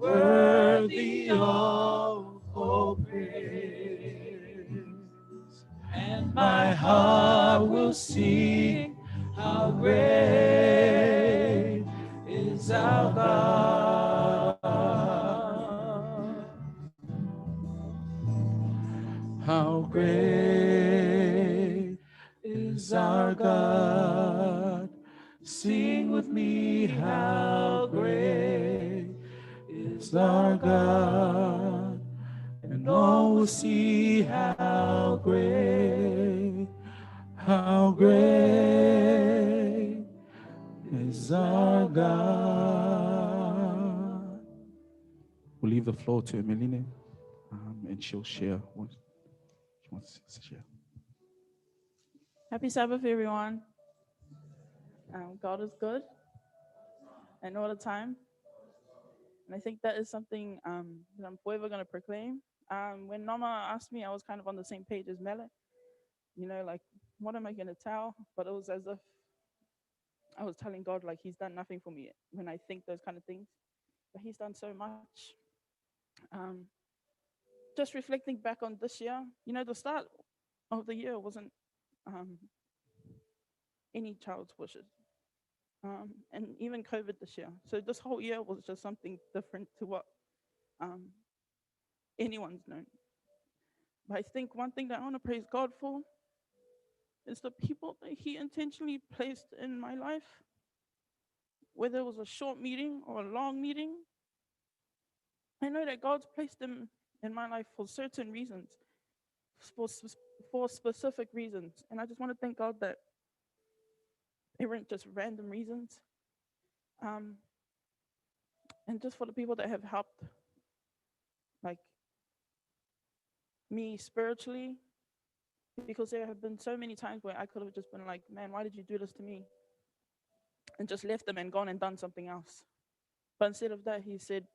worthy of all praise. And my heart will sing, how great is our God. How great is our God. Sing with me, how great is our God. And all will see how great is our God. We'll leave the floor to Emeline, and she'll share what she wants to share. Happy Sabbath, everyone. God is good and all the time. And I think that is something that I'm forever going to proclaim. When Nama asked me, I was kind of on the same page as Mele. Like, what am I going to tell? But it was as if I was telling God, like, he's done nothing for me when I think those kind of things. But he's done so much. Um, just reflecting back on this year, the start of the year wasn't um, any child's wishes. And even COVID this year. So this whole year was just something different to what um, anyone's known. But I think one thing that I want to praise God for is the people that He intentionally placed in my life, whether it was a short meeting or a long meeting. I know that God's placed them in my life for certain reasons, for, for specific reasons. And I just want to thank God that they weren't just random reasons. Um, and just for the people that have helped, like, me spiritually, because there have been so many times where I could have just been like, man, why did you do this to me? And just left them and gone and done something else. But instead of that, he said,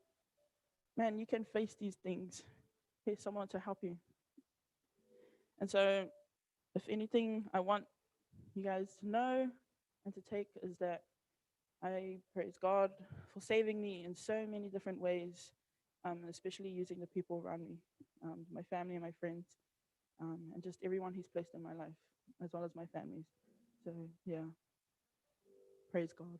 man, you can face these things. Here's someone to help you. And so, if anything I want you guys to know and to take is that I praise God for saving me in so many different ways, especially using the people around me, my family and my friends, and just everyone He's placed in my life, as well as my families. So, yeah, praise God.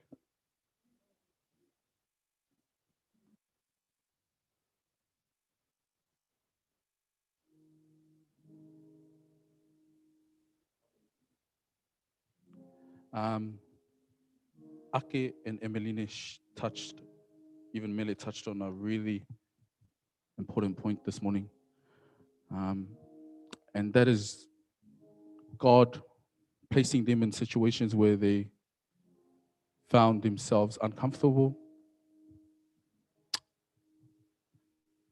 Um, Ake and Emeline touched, even Mele touched on a really important point this morning. And that is God placing them in situations where they found themselves uncomfortable,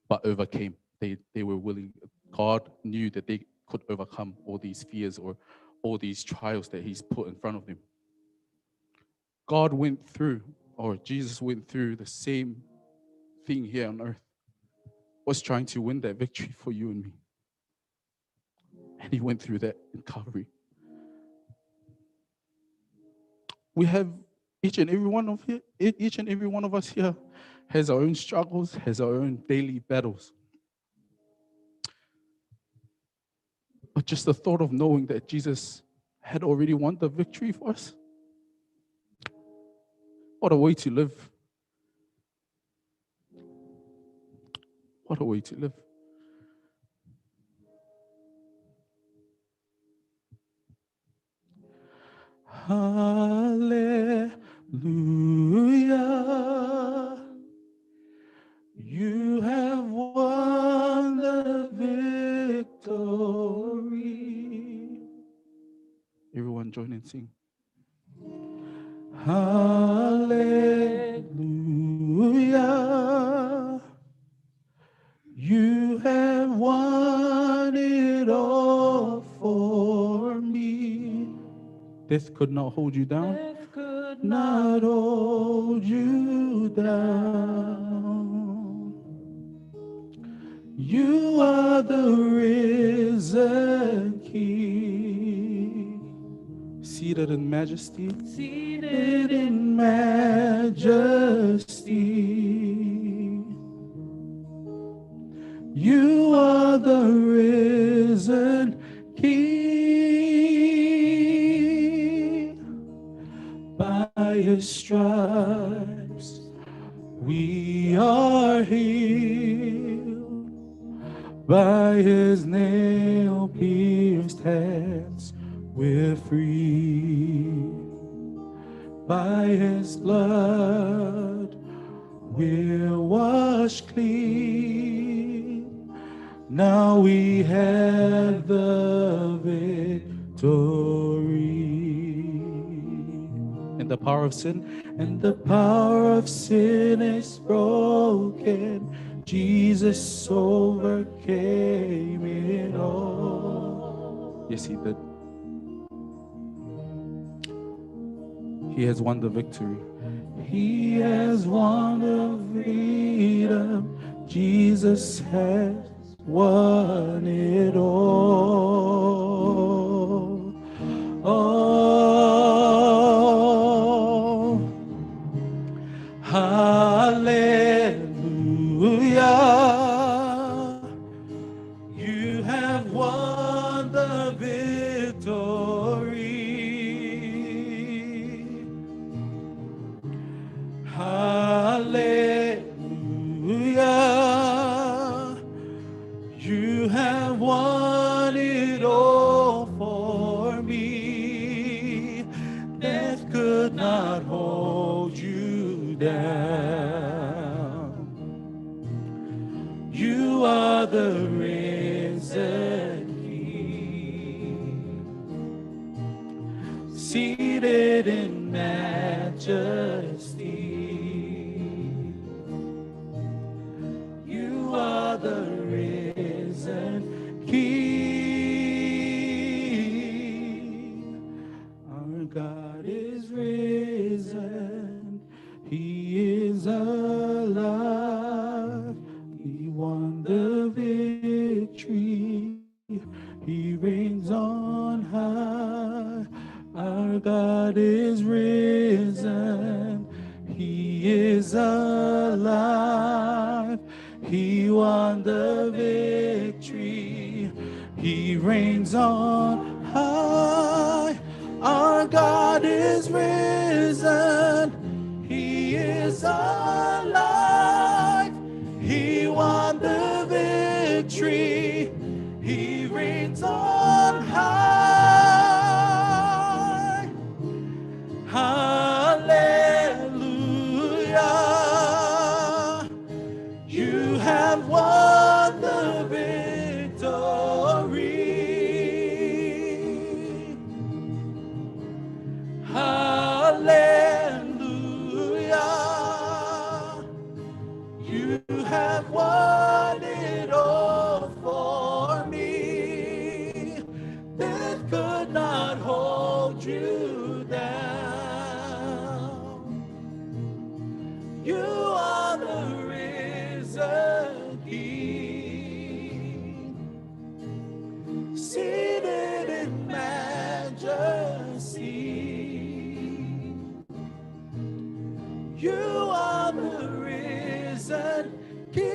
but overcame. They were willing. God knew that they could overcome all these fears or all these trials that He's put in front of them. God went through, or Jesus went through the same thing here on earth, was trying to win that victory for you and me. And He went through that in Calvary. We have each and every one of us here has our own struggles, has our own daily battles. But just the thought of knowing that Jesus had already won the victory for us, what a way to live. What a way to live. Hallelujah. You have won the victory. Everyone join and sing. Hallelujah. You have won it all for me. Death could not hold you down. Death could Not hold you down. You are the risen King, seated in majesty, seated in majesty. You are the risen King. By his stripes we are healed. By his nail-pierced hands we're free. By his blood we're washed clean. Now we have the victory. And the power of sin, and the power of sin is broken. Jesus overcame it all. Yes, he did. He has won the victory. He has won the freedom. Jesus has won it all. Oh, hallelujah. You have won the victory. Hallelujah. You have won it all for me. Death could not hold you down. You are the risen King, seated in majesty. You are the risen King. Our God is risen. He is alive. He won the victory. He reigns on high. Our God is risen. He is alive. He won the victory. He reigns on high. Our God is risen. He is alive. He won the victory. He reigns on high. Hallelujah. You have won the victory. Hallelujah. You have won it all for me. Death could not hold you down. You are the risen King, seated in majesty. You are the risen King.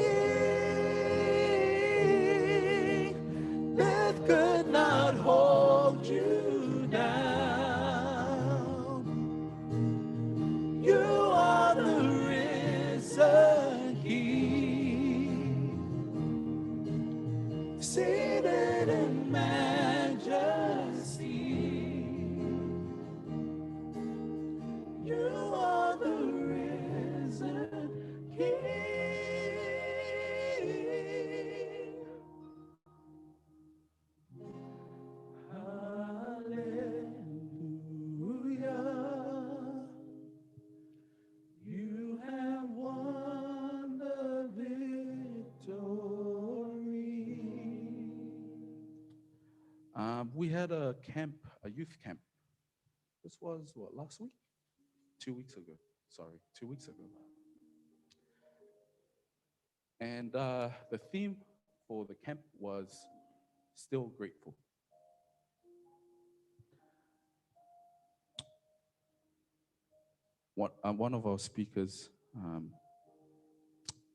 Death could not hold you down. You are the risen King, seated in majesty. You are the risen King. Hallelujah. You have won the victory. We had a camp, a youth camp. This was what, last week? 2 weeks ago. Sorry, 2 weeks ago. And the theme for the camp was still grateful. One of our speakers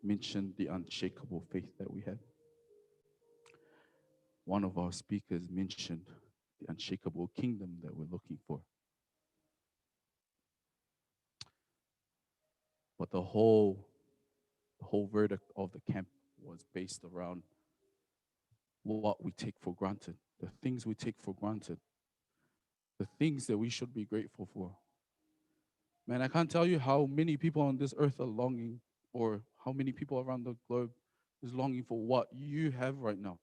mentioned the unshakable faith that we had. one of our speakers mentioned the unshakable kingdom that we're looking for. But the whole verdict of the camp was based around what we take for granted, the things we take for granted, the things that we should be grateful for. Man, I can't tell you how many people on this earth are longing, or how many people around the globe is longing for what you have right now.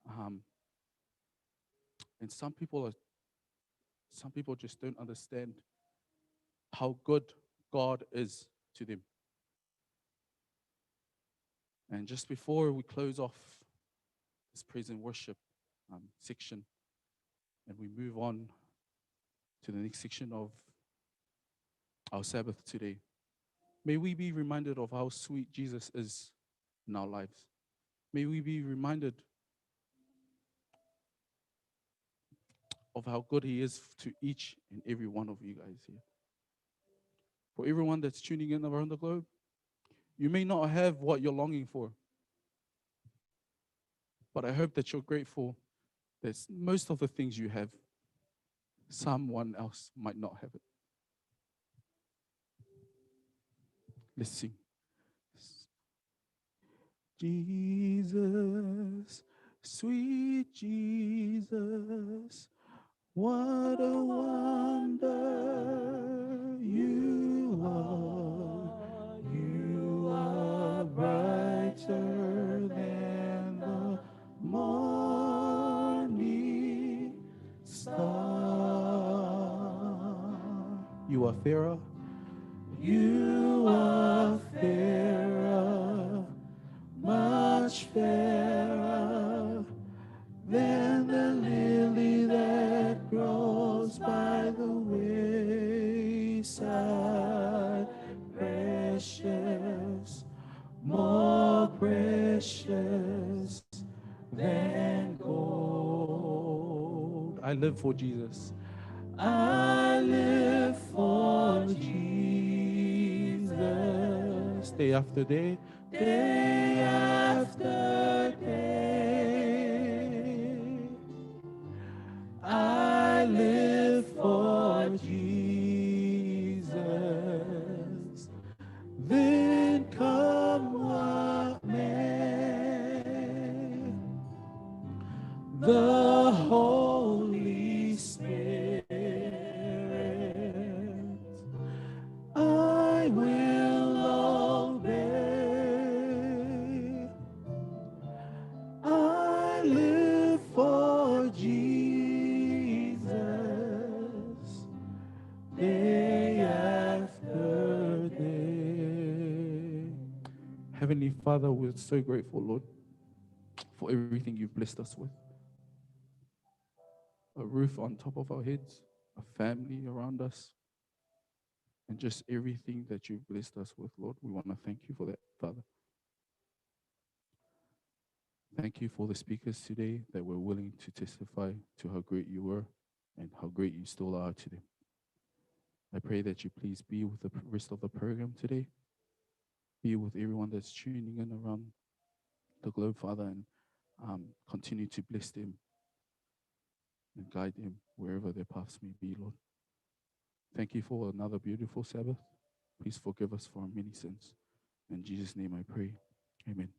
Um, and some people just don't understand how good God is to them. And just before we close off this praise and worship section, and we move on to the next section of our Sabbath today, may we be reminded of how sweet Jesus is in our lives. May we be reminded of how good he is to each and every one of you guys here. For everyone that's tuning in around the globe, you may not have what you're longing for, but I hope that you're grateful that most of the things you have, someone else might not have it. Let's sing. Jesus, sweet Jesus, what a wonder you are. You are brighter than the morning star. You are fairer. You are fairer, much fairer than the lily that grows by the wayside. Precious, more precious than gold. I live for Jesus. I live for Jesus. Day after day, day after day. I live for Jesus. Then come what may, the Holy Spirit, I will obey. I live for Jesus, day after day. Heavenly Father, we're so grateful, Lord, for everything you've blessed us with. A roof on top of our heads, a family around us, and just everything that you've blessed us with, Lord. We want to thank you for that, Father. Thank you for the speakers today that were willing to testify to how great you were and how great you still are to them. I pray that you please be with the rest of the program today. Be with everyone that's tuning in around the globe, Father, and continue to bless them and guide them wherever their paths may be, Lord. Thank you for another beautiful Sabbath. Please forgive us for our many sins. In Jesus' name I pray. Amen.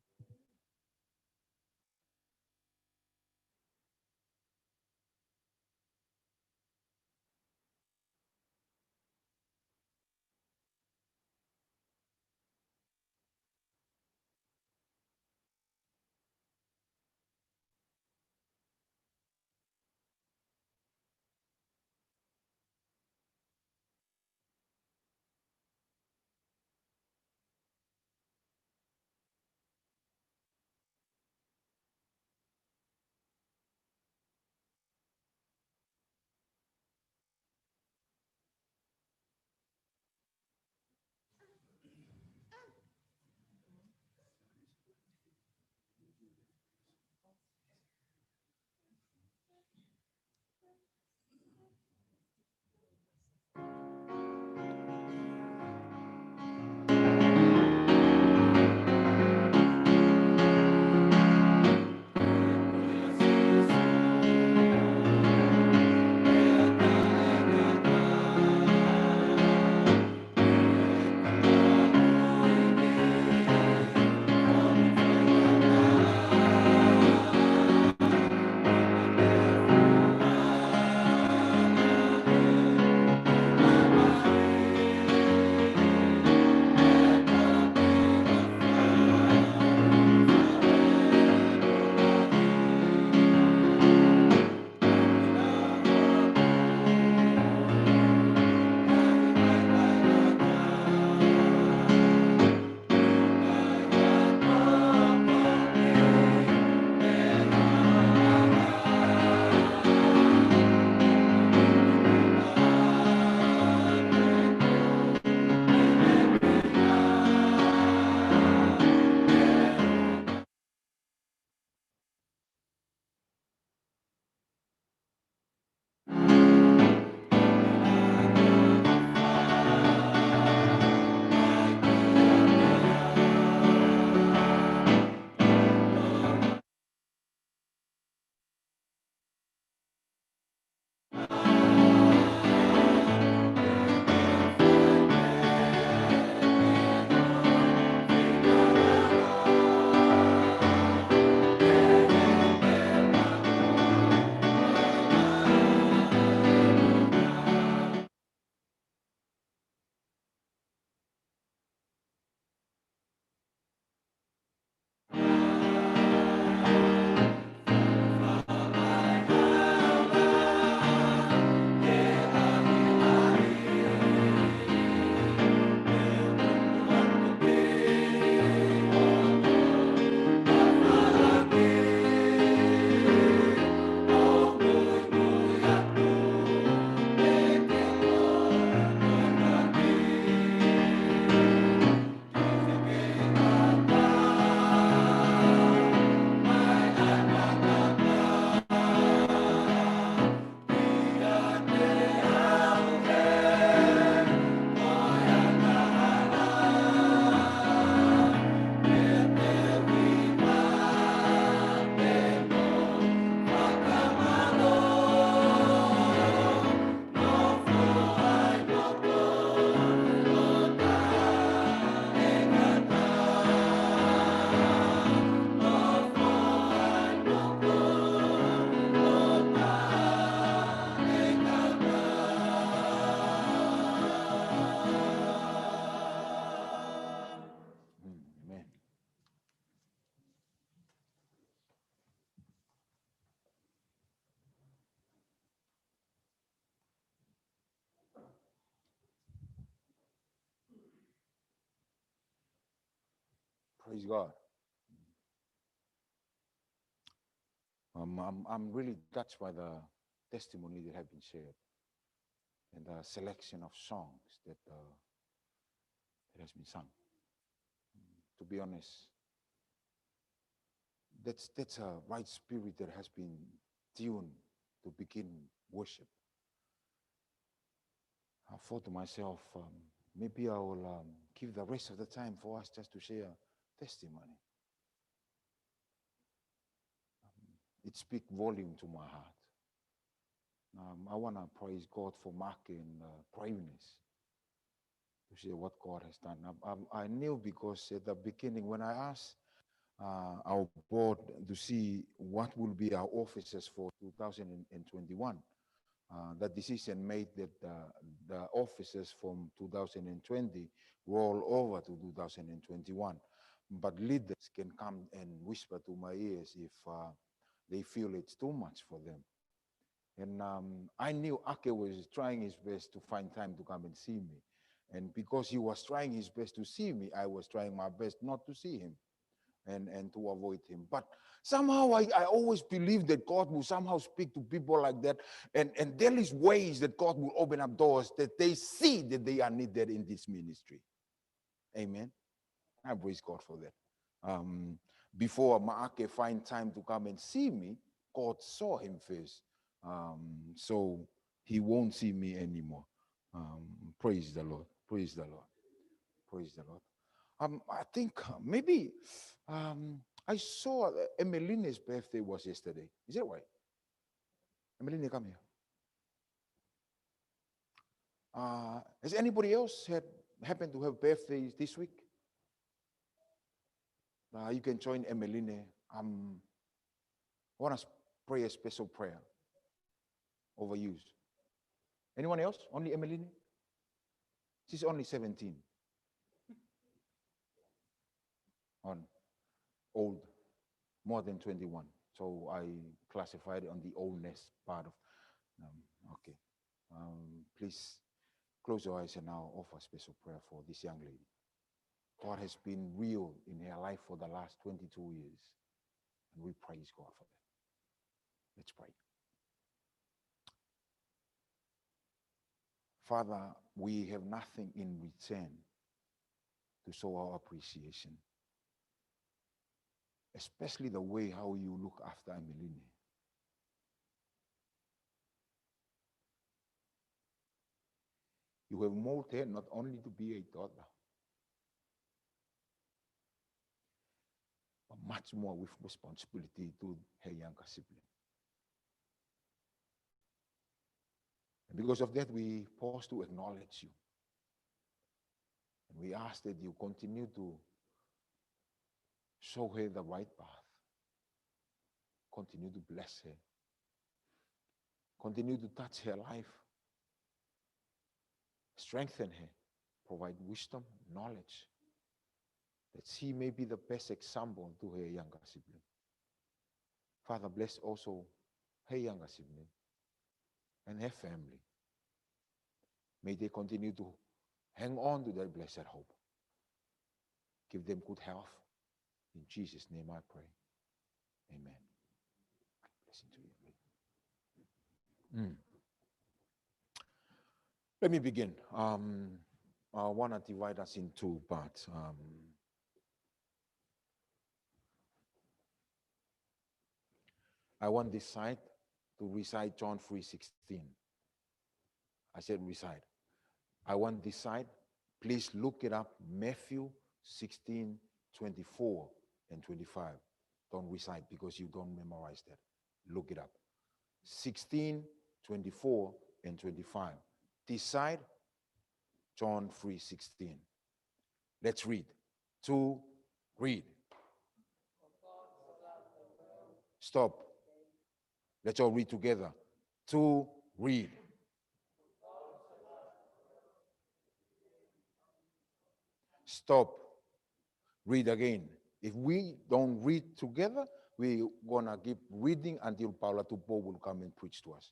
Praise God. I'm really touched by the testimony that have been shared and the selection of songs that has been sung. To be honest, that's a right spirit that has been tuned to begin worship. I thought to myself, maybe I will give the rest of the time for us just to share testimony. It speaks volume to my heart. I want to praise God for marking braveness to share what God has done. I knew because at the beginning when I asked our board to see what will be our offices for 2021, the decision made that the offices from 2020 roll over to 2021. But leaders can come and whisper to my ears if they feel it's too much for them. And I knew Ake was trying his best to find time to come and see me. And because he was trying his best to see me, I was trying my best not to see him and to avoid him. But somehow I always believe that God will somehow speak to people like that. And there is ways that God will open up doors that they see that they are needed in this ministry. Amen. I praise God for that. Before Maake find time to come and see me, God saw him first. So he won't see me anymore. Praise the Lord. Praise the Lord. Praise the Lord. I think maybe I saw Emeline's birthday was yesterday. Is that right? Emeline, come here. Has anybody else happened to have birthdays this week? You can join Emeline. I want to pray a special prayer over you. Anyone else? Only Emeline? She's only 17. On old, more than 21. So I classified it on the oldness part of. Okay. Please close your eyes and now offer special prayer for this young lady. God has been real in her life for the last 22 years. And we praise God for that. Let's pray. Father, we have nothing in return to show our appreciation, especially the way how you look after Emeline. You have molded her not only to be a daughter, but much more with responsibility to her younger sibling. And because of that, we pause to acknowledge you. And we ask that you continue to show her the right path. Continue to bless her. Continue to touch her life. Strengthen her. Provide wisdom, knowledge, that she may be the best example to her younger sibling. Father, bless also her younger sibling and her family. May they continue to hang on to that blessed hope. Give them good health. In Jesus' name I pray. Amen. Blessing to you. Let me begin. I want to divide us in two parts. I want this side to recite John 3:16. I said recite. I want this side, please look it up, Matthew 16:24 and 25. Don't recite because you don't memorize that. Look it up. 16:24 and 25. This side, John 3:16. Let's read. To read. Stop. Let's all read together. To read. Stop. Read again. If we don't read together, we're going to keep reading until Paula Tupo will come and preach to us.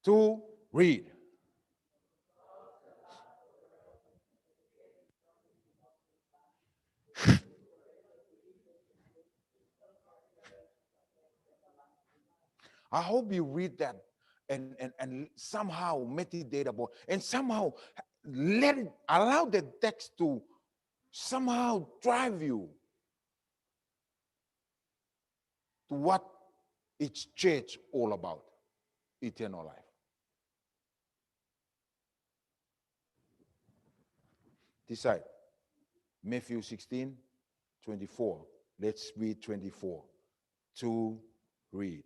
To read. I hope you read that and somehow meditate about, and somehow allow the text to somehow drive you to what it's church all about, eternal life. Decide. Matthew 16:24. Let's read 24. To read.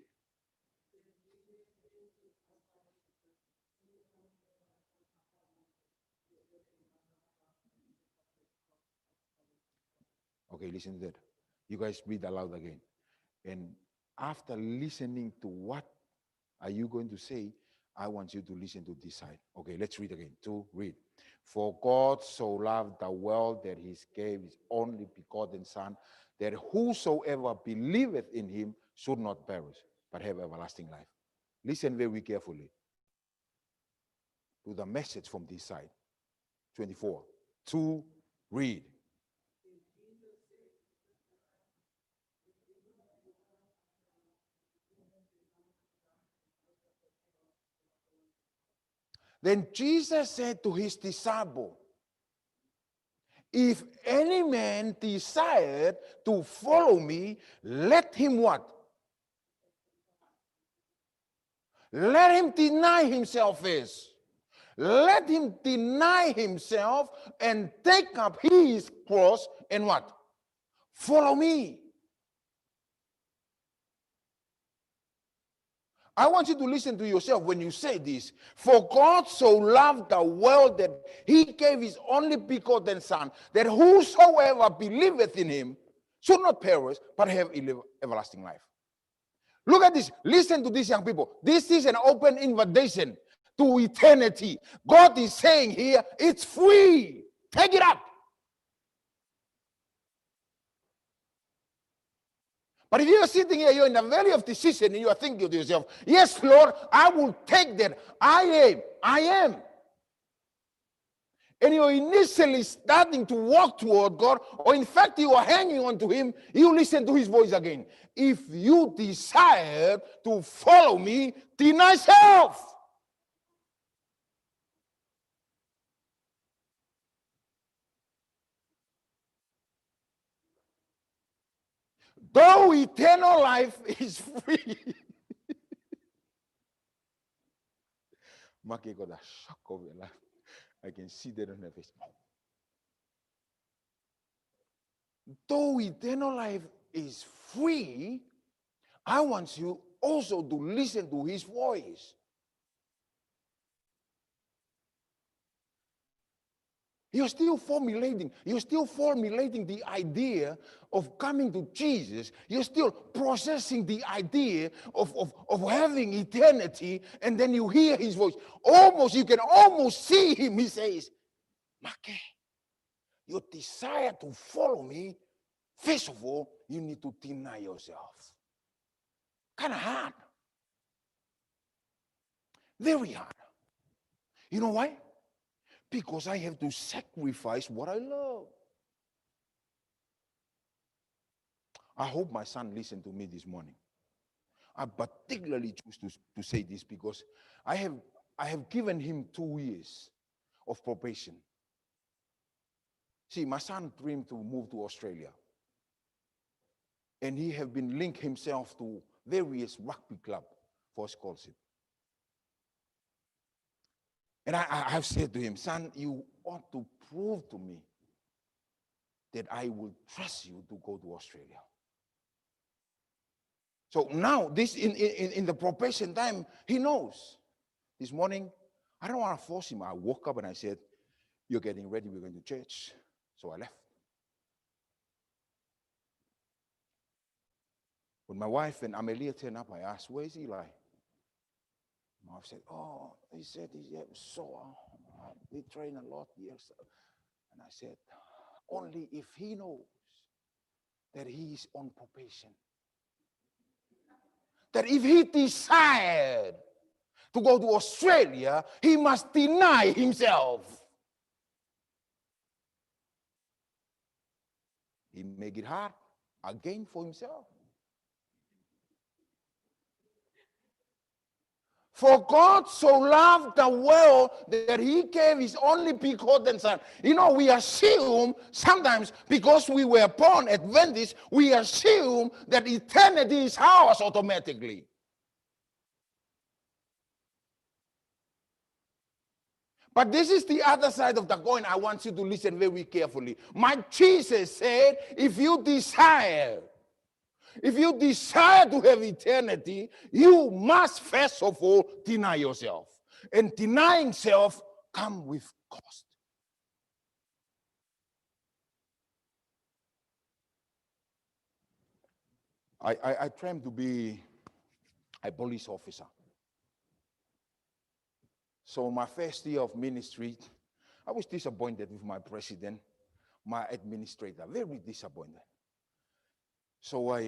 Okay, listen to that. You guys read aloud again. And after listening to what are you going to say, I want you to listen to this side. Okay, let's read again. To read. For God so loved the world that he gave his only begotten Son, that whosoever believeth in him should not perish, but have everlasting life. Listen very carefully to the message from this side. 24. To read. Then Jesus said to his disciple, if any man desired to follow me, let him what? Let him deny himself first. Let him deny himself and take up his cross and what? Follow me. I want you to listen to yourself when you say this. For God so loved the world that he gave his only begotten Son, that whosoever believeth in him should not perish, but have everlasting life. Look at this. Listen to this, young people. This is an open invitation to eternity. God is saying here, it's free. Take it up. But if you are sitting here, you're in the valley of decision, and you are thinking to yourself, yes, Lord, I will take that. I am. And you're initially starting to walk toward God, or in fact, you are hanging on to him, you listen to his voice again. If you desire to follow me, deny self. Though eternal life is free. Maki got a shock of your life. I can see that on her face. Though eternal life is free, I want you also to listen to his voice. You're still formulating the idea of coming to Jesus. You're still processing the idea of having eternity, and then you hear his voice. You can almost see him. He says, Make, your desire to follow me, first of all, you need to deny yourself. Kind of hard. Very hard. You know why? Because I have to sacrifice what I love. I hope my son listened to me this morning. I particularly choose to say this because I have given him 2 years of probation. See, my son dreamed to move to Australia. And he have been linked himself to various rugby club for scholarship. And I have said to him, son, you ought to prove to me that I will trust you to go to Australia. So now, this in the probation time, he knows. This morning, I don't want to force him. I woke up and I said, you're getting ready, we're going to church. So I left. When my wife and Amelia turned up, I asked, where is Eli? My wife said, oh, he said he's sore. They train a lot, yes. And I said, only if he knows that he is on probation. That if he desired to go to Australia, he must deny himself. He make it hard again for himself. For God so loved the world that he gave his only begotten son. You know, we assume sometimes because we were born Adventist, we assume that eternity is ours automatically. But this is the other side of the coin. I want you to listen very carefully. My Jesus said, if you desire to have eternity, you must first of all deny yourself. And denying self comes with cost. I dreamed to be a police officer. So my first year of ministry, I was disappointed with my president, my administrator, very disappointed. So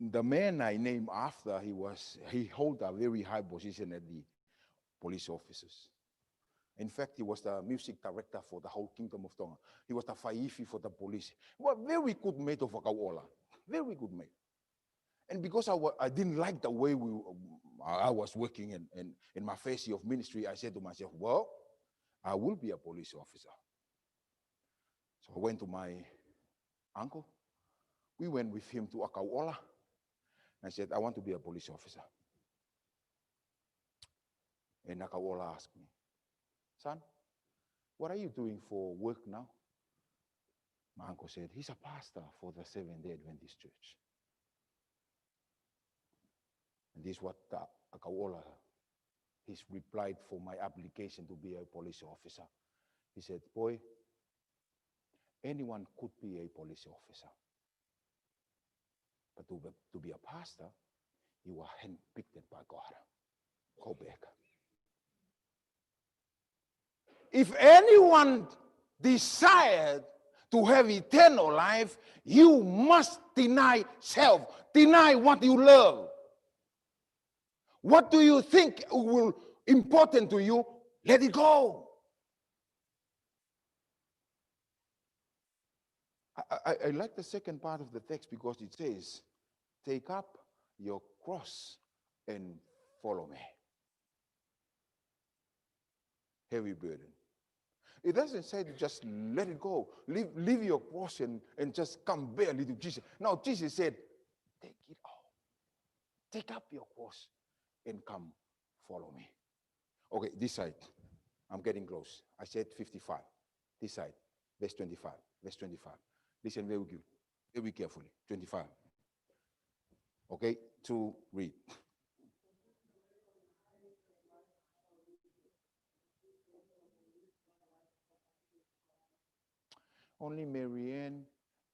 the man I named after, he held a very high position at the police officers. In fact, he was the music director for the whole Kingdom of Tonga. He was the faifi for the police. Well, very good mate of Wakaola, very good mate. And because I didn't like the way I was working in my first year of ministry, I said to myself, well, I will be a police officer. So I went to my uncle. We went with him to Akaola. I said, I want to be a police officer. And Akaola asked me, son, what are you doing for work now? My uncle said, he's a pastor for the Seventh-day Adventist Church. And this is what Akaola, he's replied for my application to be a police officer. He said, boy, anyone could be a police officer. But to be a pastor, you are handpicked by God. Go back. If anyone desired to have eternal life, you must deny self. Deny what you love. What do you think will important to you? Let it go. I like the second part of the text because it says, take up your cross and follow me. Heavy burden. It doesn't say to just let it go. Leave your cross and just come barely to Jesus. No, Jesus said, take it all. Take up your cross and come follow me. Okay, this side. I'm getting close. I said 55. This side, verse 25. Verse 25. Listen very good, very carefully. 25. Okay, to read. Only Marianne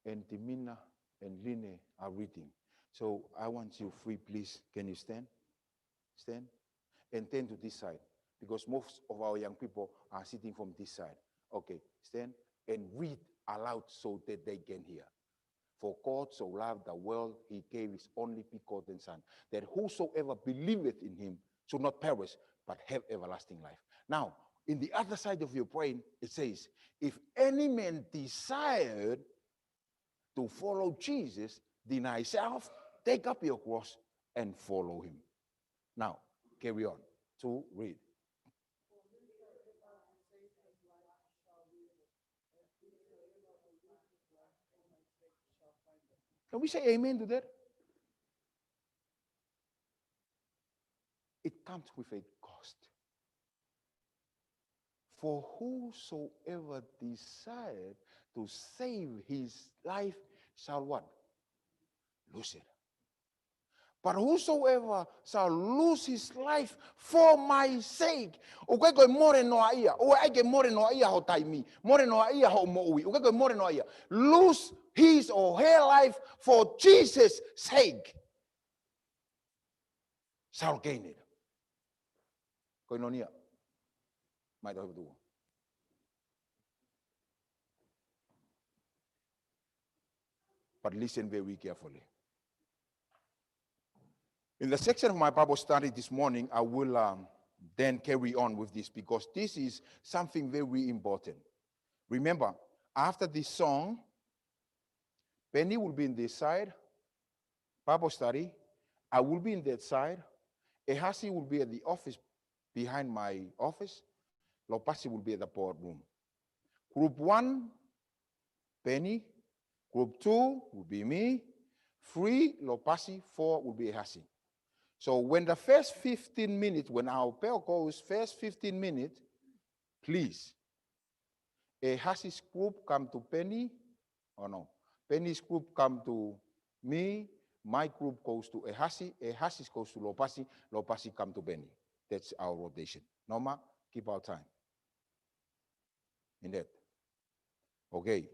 and Timina and Line are reading. So I want you free, please. Can you stand? Stand. And turn to this side. Because most of our young people are sitting from this side. Okay, stand and read aloud so that they can hear. For God so loved the world, he gave his only begotten Son, that whosoever believeth in him should not perish, but have everlasting life. Now, in the other side of your brain, it says, if any man desired to follow Jesus, deny self, take up your cross, and follow him. Now, carry on to read. Can we say amen to that? It comes with a cost. For whosoever desired to save his life shall what? Lose it. But whosoever shall lose his life for my sake, lose his or her life for Jesus' sake, shall gain it. Koinonia. But listen very carefully. In the section of my Bible study this morning, I will then carry on with this because this is something very important. Remember, after this song, Penny will be in this side, Bible study. I will be in that side. Ehasi will be at the office behind my office. Lopasi will be at the boardroom. Group 1, Penny. Group 2 will be me. 3, Lopasi. 4 will be Ehasi. So when the first 15 minutes, when our bell goes first 15 minutes, please, Ehasi's group come to Penny, or no, Penny's group come to me, my group goes to Ehasi, Ehasi's goes to Lopasi, Lopasi come to Penny. That's our rotation. Norma, keep our time. In that. Okay,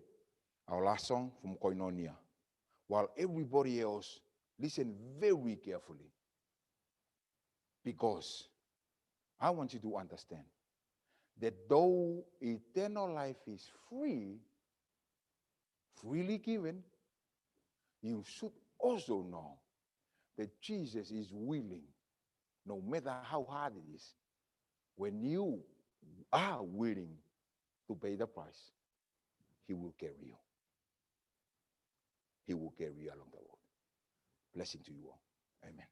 our last song from Koinonia. While everybody else listen very carefully, because I want you to understand that though eternal life is free, freely given, you should also know that Jesus is willing, no matter how hard it is, when you are willing to pay the price, he will carry you. He will carry you along the road. Blessing to you all. Amen.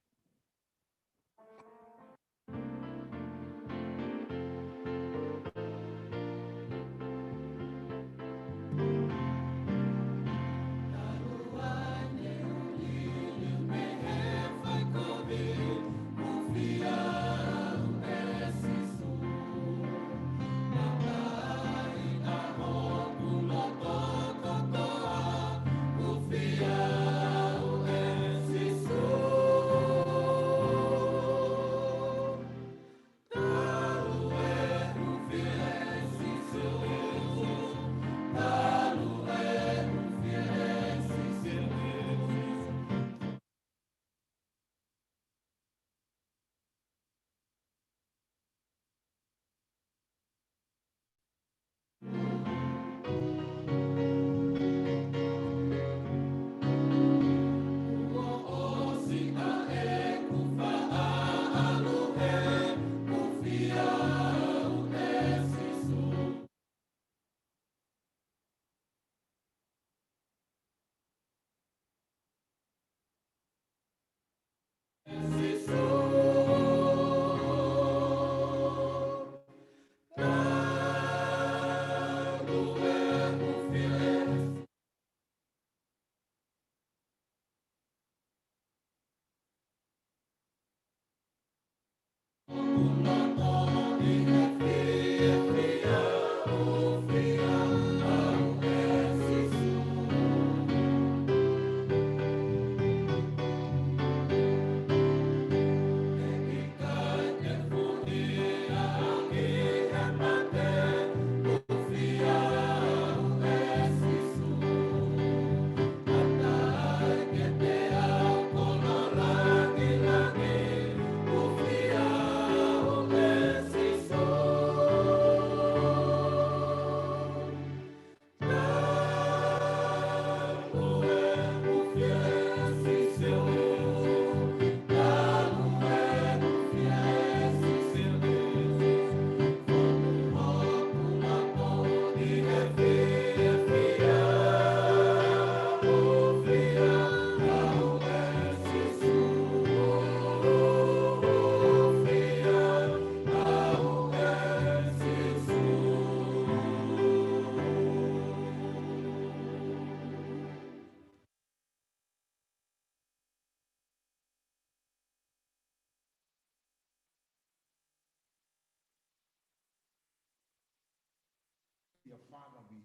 Dear Father, we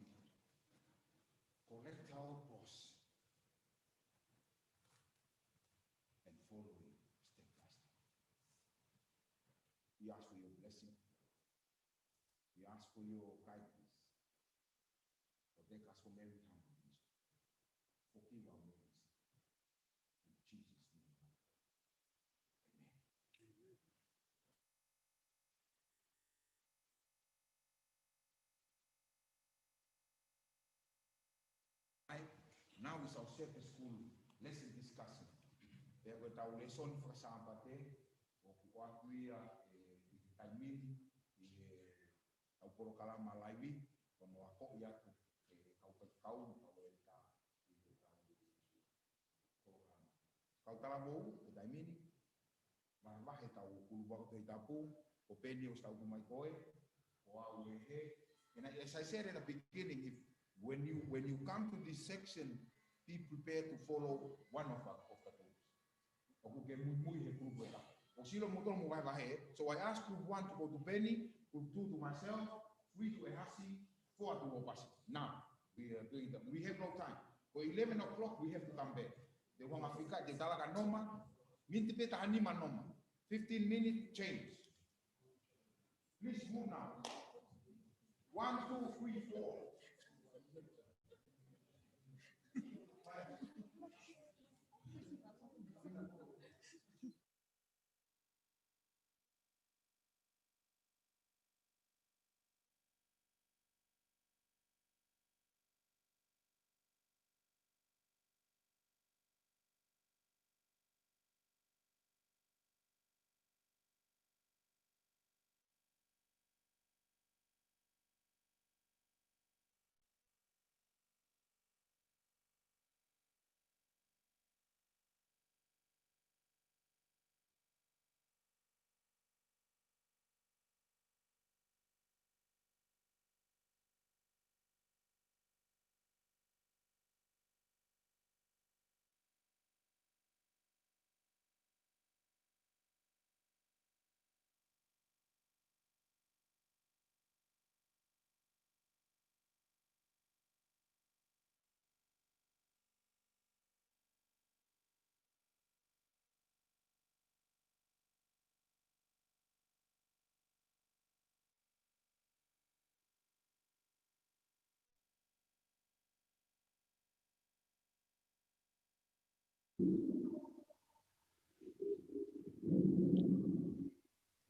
correct our course and follow you step by step. We ask for your blessing. We ask for your guidance. Protect us from every kind of evil. Forgive our mistakes. In Jesus' name. Amen. Now is our second school lesson discussion. There was our lesson for Sabate, or Kuakuia, Taimini, au Porokala Malaiwi, or Wako Yaku, Kau Kaukala Taimini, And as I said in the beginning, if when you come to this section, be prepared to follow one of the groups. So I asked group 1 to go to Benny, group 2 to myself, 3 to Ehasi, 4 to Obasi. Now we are doing that. We have no time. For 11 o'clock we have to come back. The one Africa, the Dalaga Noma, Mintipeta Hanima Noma. 15 minutes change. Please move now. 1, 2, 3, 4.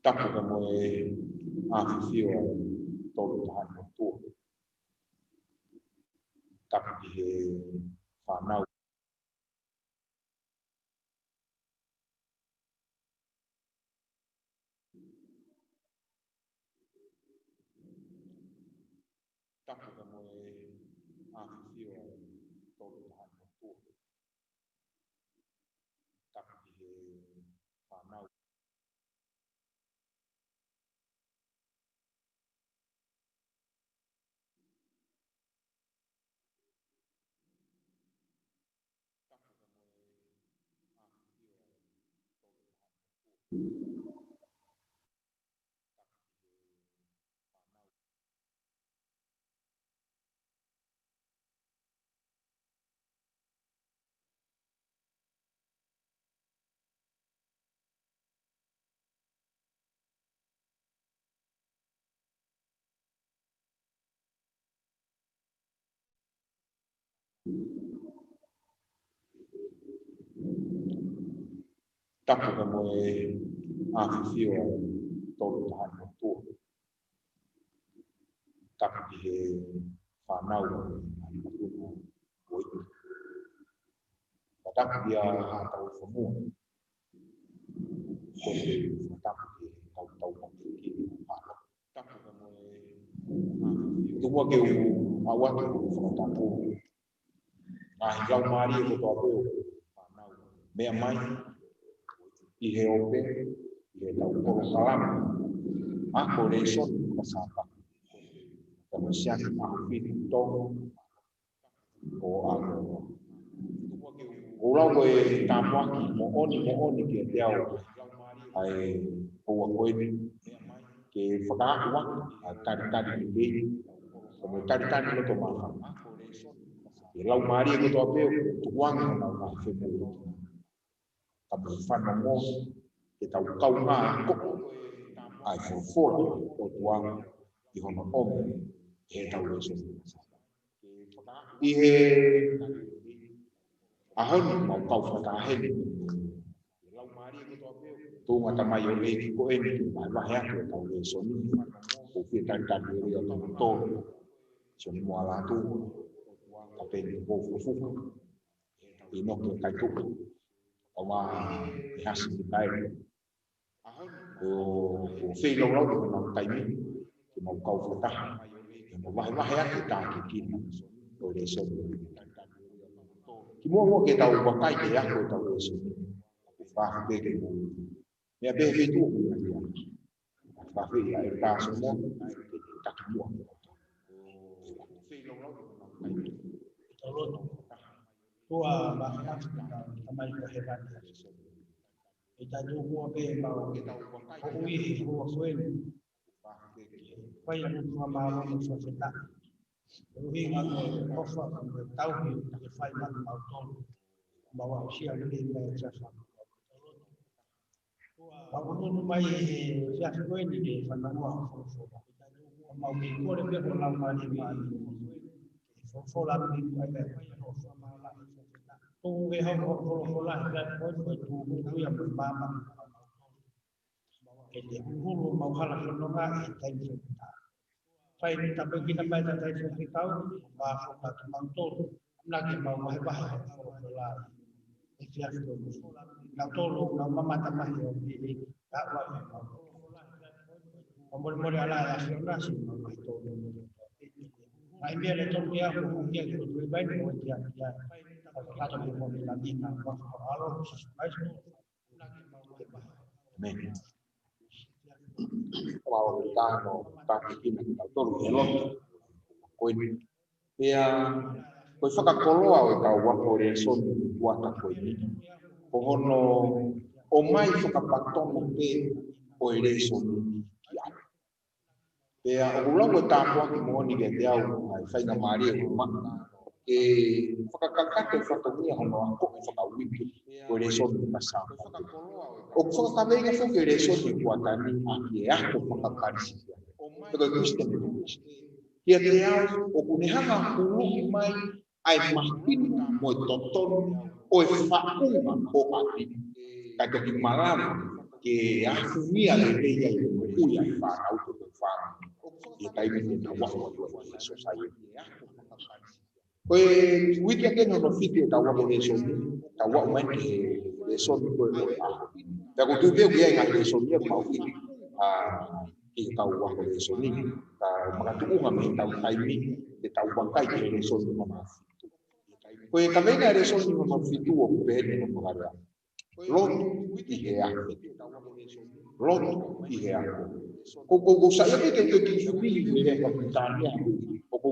Tapo ka mo afifio todo tahan mo tu. Tapo di fanau. Tapo ka mo afifio todo tahan mo tu. Tapo di fanau. Tapo ka mo afifio todo tahan mo tu. Tapo di fanau. Tapo dia atau semua. Kode tapo di tahu mungkin apa. Tapo ka mo tuwa ke awak tu tapo. Hilau mari ko to apo. Me mai Iheope, Ihelau Salam, aku reson kesapa. Kemudian aku pintu, aku ulang gue tamu mohon ke dia, ai bawa gue ke fakak uang, tadi ini, kemudian tadi lo tu makan. Ilau mari aku tu apa? Uang nak semu. Kamu fan mo kita kau ngakuk ai for o tuang di hono om tahu leso ihe ahon mau kau fatahen tu mata mayo le ko en ba ya tahu leso ni ko kita dan diri to sini muala tu tapi ko fu inok ke kai Oma hasil kita o fei lâu lâu thì nó tay mình thì một câu phụ ta một vài kita kini rồi để xem cái mua cái tàu qua tay thì ác rồi tàu để xem pha cái Me be be tu. Tapi ya eta semua tak semua. Tua bahkan tamai kehebat. Kita juga be mau ui uen. Pai yang mau sosial. Ui ngaku offer tahu ni fai mau tahu bahwa usia ini berjasa. Bangun mai ya uen ni panama. Mau minggu lebih orang mandi mandi. Fola ni ada. Tu we fola dan tu yang berbama. Jadi guru mau kalah menolak intensi. Saya ni tak bagi nama saya seperti tahu bahasa kata mantul lagi mau bahasa fola. Ikhlas tu. Nak tolong nak mata mahir di dakwah. Mula-mula ala asyiklah sih itu. Ini ada contohnya hukumnya itu lebih baik dia kata mau dilatih nak kalau sesuai Amen. Kalau kita mau tak bikin kita elok, koi dia koi fakak koloa kita waktu reson buat koi ini. Pohono omai fakak patong mungkin koi reson. Dia ulang kita buat mau ni dia ai fai na mari mak ke fakak fakak ni hono aku fakak wiki koi reson pasang. O fakak bega fakak reson buat tani aki aku fakak karisi. Porque Kristen dia dia o kunihanga kulu mai ai mahkin mo toton o fauma o ati kata di malam ke aku ni ale dia uya fa auto fa kita ini tawa society ko wiki ke no fiti tawa de so tawa mai de so ko da ko tu be ya ngai so ni mau ini kita tahu bahwa reson ini, mengatakan kami tahu ini, kita tahu bangkai reson ini memang. Kau kami ni reson ini memang itu aku beri mempengaruhi. Lot ihya, lot ihya. Kau saya ni kita kini ni yang bertanya. Kau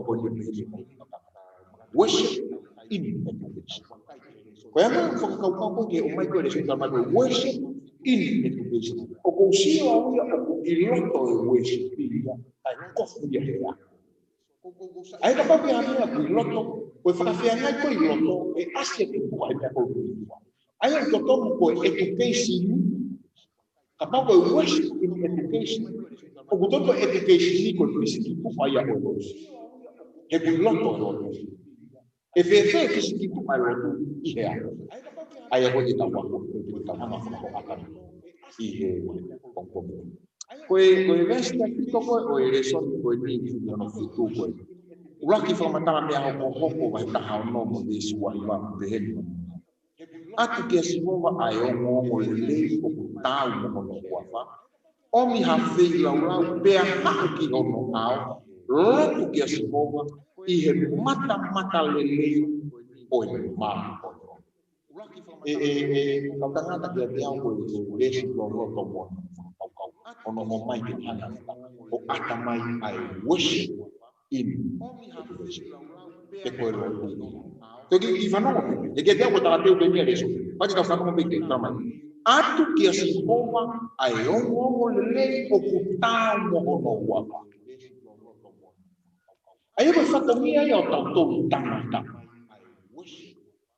boleh beri. Worship in education. Kau yang kau ke umai kau reson dalam worship in education. O sio ya iloto wewe pia aikofu ya ya ai ka papi hamia ku iloto ko fakafia ngai ko iloto e asia ku ai ka ko ai ko to ko education ka pa ko worship in education o ko to education ni ko fisiki ku ai ya ko e ku iloto e fefe fisiki ku ai lo ya ai ko di tawa ko akan ihe pongpong. Koe vesta kito koe reson koe ni no fitu koe. Ulaki fa matanga me ako hoko vai ta no mo de suwa ba de. Atu ke siwa ayo mo le ko tau mo no kwa. Omi ha fe la ula be ha ki no ao. Lotu ke siwa ihe mata lele koe ma. Kau tengah tak dia yang boleh desi lolo tomo ono momai kita o atamai I worship in ekoro togi ivano jadi dia buat alat itu dia desu pasti kau sama pikir sama atu kia si boma ayo ngomo lele okuta ngono wapa ayo berfatomia ya tahu tanah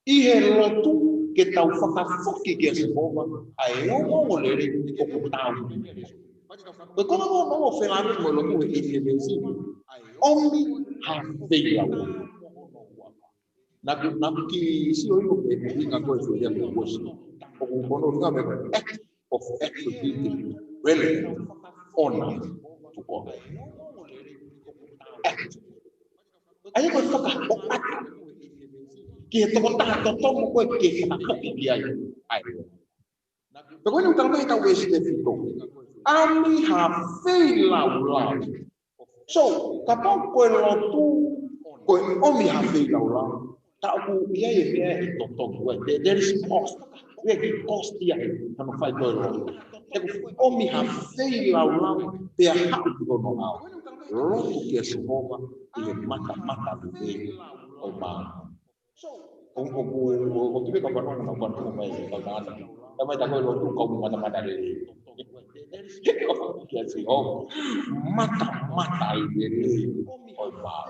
ihe lotu que tau fakafoki que se bova aí eu vou ler o tau porque como não oferar o lotu e esse vencido homem ha feia na que se eu que vinha coisa de negócio o bono não é act of activity really honor to God aí eu vou focar que tomo koe ke whakapoki ki ai. Pero koe utang mai tau esi te whito. Ami ha whei lau. So, ka pau koe lotu, koe omi ha whei lau. Ta aku ia e mea e totomu. There is Weki kostia kama fai koe omi ha fei lau te a hau kono au. Rotu ki a Jehova i mata lupe o maa. O tipe ka wanoa na wanoa mai ka nana. Tamai ta koe rotu kau mata le. Ki a Jehova mata i le o maa.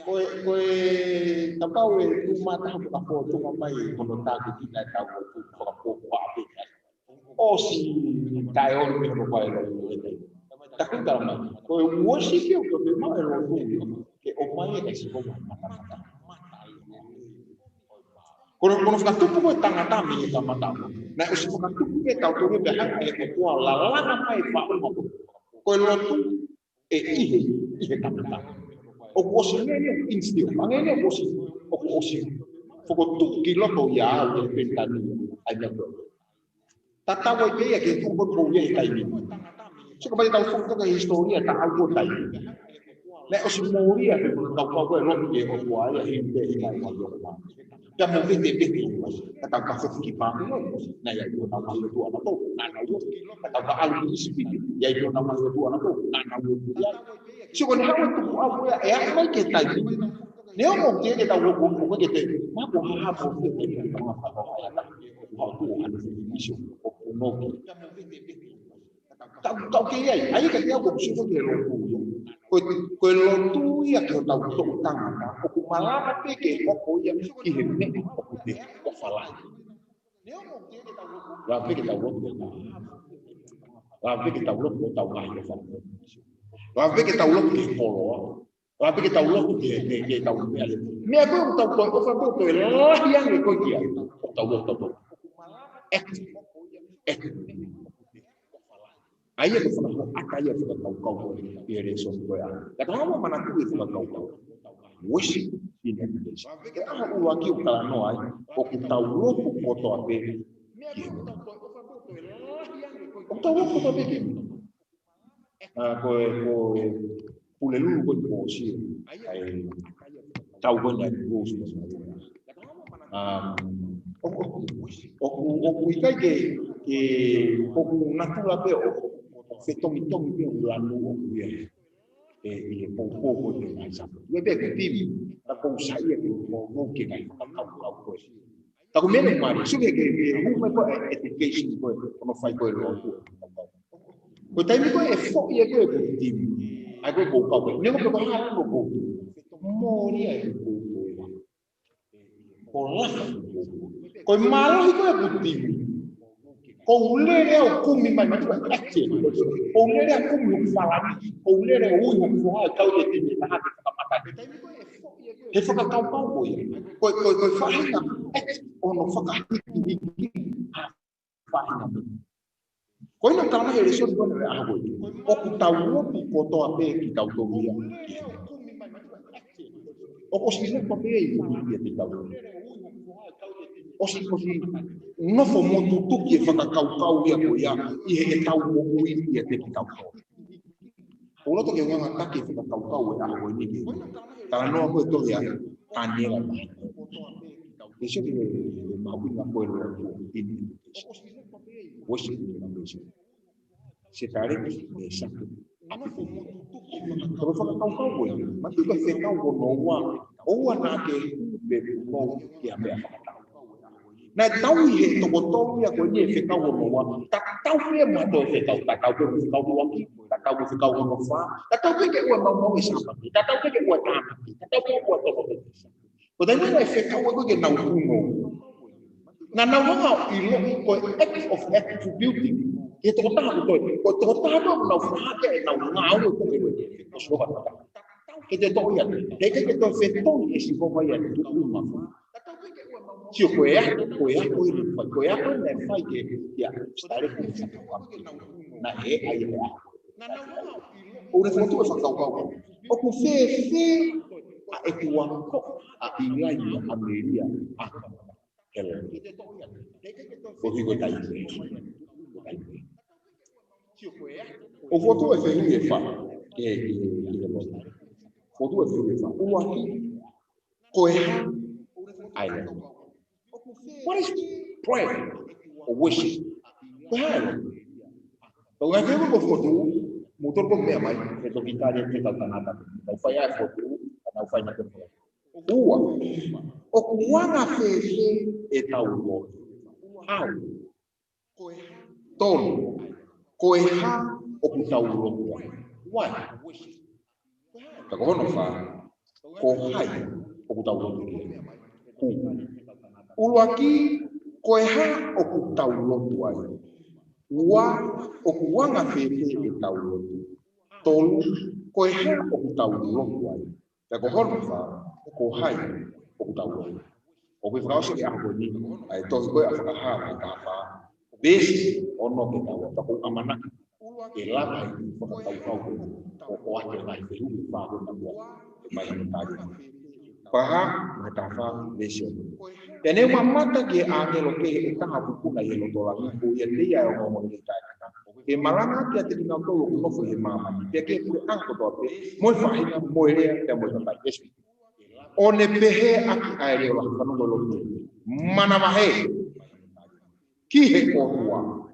Koe tapau e tu mata ka po tu mai kono taku kita taku tu ka po pa pe. O si tai o me no vai lo. Ta kunta ma. Koe worship yo ko be mai lo tu ke o mai e si ko mata. Kono ka tu ko tangata mi ka mata. Na o si ka tu ke tau tu be ha e ko la na mai pa o. Koe lo tu e ihe tangata. O kosi ngene instio, ngene kosi o kosi. Foko tu kiloto ya o pentani anya ko. Tata wo ye ke tu ko ye kai ni. So ko tau foko ka historia ta algo tai. Le o si moria ke ko ko ro ye o ko ya hinde kai ma yo. Ya mo vete ta ka fo ki pa na ya yo ta ma yo tu ana to na yo ta ka algo espírito ya yo ta ma yo tu ana to na yo. So when how to go ya mai ke tai nếu một cái tàu lục cũng có cái mà của hai bộ cái mà họ tu hành cái sự của nó tàu kia ấy cái theo cũng suy cái lục cái lục tu ya cái tàu tu tăng à cũng mà lá cái họ có yang cái hình này có phải là làm cái tàu lục làm cái tàu lục của tàu này làm cái tàu lục cái polo. Tapi kita ulang dia tahu ni. Ni aku tahu kau tahu tu lah yang kau dia. Tahu. Ayah tu sama akaya tu kau dia reson kau ya. Kata apa mana tu itu kau. Worship in Indonesia. Kita ulang kita kalau no ay. Kau tahu lu foto apa? Kau tahu foto apa? Kau Pulelu ko ko si ay tau ko na ko si o ikai ke o natura pe o fe tomi pe o la no o ye po de mai sa ye be ke tibi ta ko sa ye ko no ke kai ko ta ko meno mari su ke hu me ko education ko no fai ko lo ko tai mi ko e fo ye ko tibi Aku buka pun. Ni aku berharap buku. Mori aku buku. Kolah. Kau malah itu aku tibi. Kau lele aku mimpi macam action. Kau lele aku mimpi falam. Kau lele aku mimpi falam. Kau jadi tibi tahan di tempat tadi. Hefa kau boy. Kau faham? Ono fakah tibi. Faham. Kau nak tahu mana reson kau nak apa? Aku tahu foto apa kita tahu dia. Aku sih apa dia kita tahu. Aku não fomo tudo que faz kau dia boya. Ia tahu mau dia kita tahu. Kalau tu yang ataque faz kau ya aku ini. Kalau no aku itu ya tanya lah. Isso que mau nak buat ini. Worship in Indonesia. Sekarang ni satu. Kalau kau boleh, mesti kau fikir kau noa, nak ke berulang ke apa? Nah tahu ye tu betul ya kau ni fikir kau noa, tak tahu ye mana fikir tak tahu kau buat, tak tahu kau noa, tak tahu ke kau mau siapa, tak tahu ke kau apa, tak tahu kau apa. Kau ni fikir kau tu ke tahu kuno. Nah, kau ilmu kau act of attributing. Kita tahu betul. Kau tahu nak faham nak ngau tu ke sebab apa? Kita tahu ya. Kita fetong isi kau ya tu rumah. Siapa kau nak fai ke ya. Start na ayah. Orang foto kau. Aku fe a etuan kau a ingai Amerika. O foto é feio e fa. Foto é feio e fa. O aqui, corre. Ai, what is prayer or worship. Well, but when you go for two, motor ko may may ito kita dia kita tanata. Fire for two, and fire na ko. Uwa. O kuanga fefe etaulo. How? Ton. Koeha o kutaulo. Why? Takono fa. Kohai o kutaulo. Uluaki koeha o kutaulo tuai. Wa o kuanga fefe etaulo. Tolu koeha o kutaulo tuai. Takono fa. Kohai o kutaulo. O que faz é algo ali, aí todo coisa a falar a capa, beijo ou não que tal, tá com a mana, e lá vai o tal o aquele lá que o faz o tal, vai montar, para metafa beijo. Tem uma mata que a que lo que está a bucuna e lo tola, o e dia é uma comunidade. E malanga que tem na todo o não foi mama, porque o anco do muito fácil, muito é muito fácil. One pehe aki aere wa kanongolo mana mahe ki he korua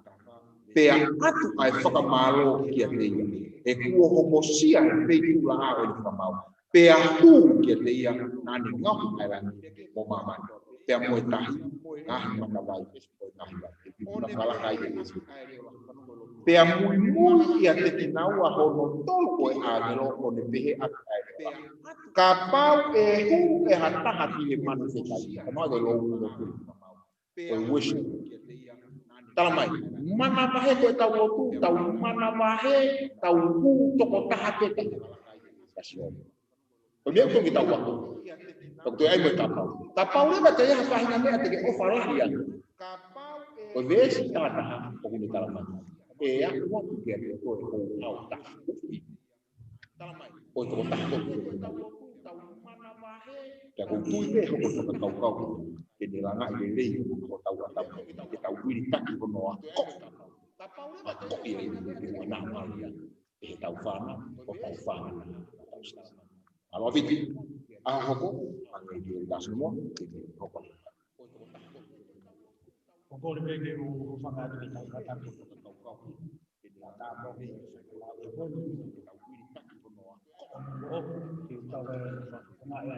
pe atu ai whaka malo ki a teia e kua homosia e peitu la a o ni whamau pe a hu ki a teia nani ngahu ai rani mo mama pe a moe tahi ngahi mana vai o tahi vai e pipuna whalakai e isi pe a mui mui ki a te tinau a hono tolko e agelo o ne pehe aki aere wa kapau e hu e hataha ki e manu se kai no de lo no ku o wish talamai mana mahe ko ta wo tu ta mana mahe ta ku to ko ta hate ta kasio o me ko kita wa to to ai mo ta pau le ba te ya fa hina me ate ke o fala ya o ves ta ta o ni talamai e ya ko tu ke ko o au ta talamai o to ta ko ya ko tu pe ko ko ka ka ke ni langa i le ko ta wa ta ke ta wi ta ki ko no ko ko i le na ma ya e ta fa na ko ta fa alo viti a ho ko a ke di da smo ke ko ko ko le ke o fa ga di ta ta ko ta mo ke ko o ki ta wa na ya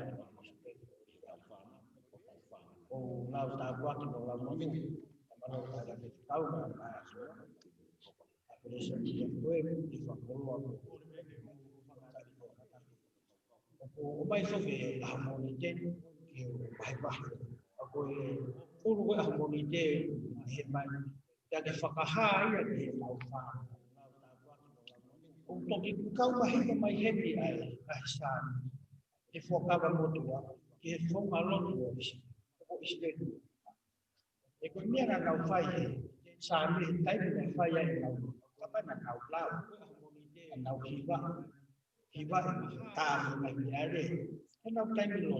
o lau ta gua ki no lau no amano ta ya ke tau ma ma so por eso que fue y fa ko o mai so ke harmonite ke bai ba ko e uru ko harmonite he mai ya ke fa ka ha ya ke lau fa o to ki kau ma he mai he bi ai sa e fo ka ba mo tua ke fo ma lo tua o iste e ko ni na kau fai sa mi tai ni fai ya kau ka ba na kau lao nau hiba ta mai ni ale e na tai mi lo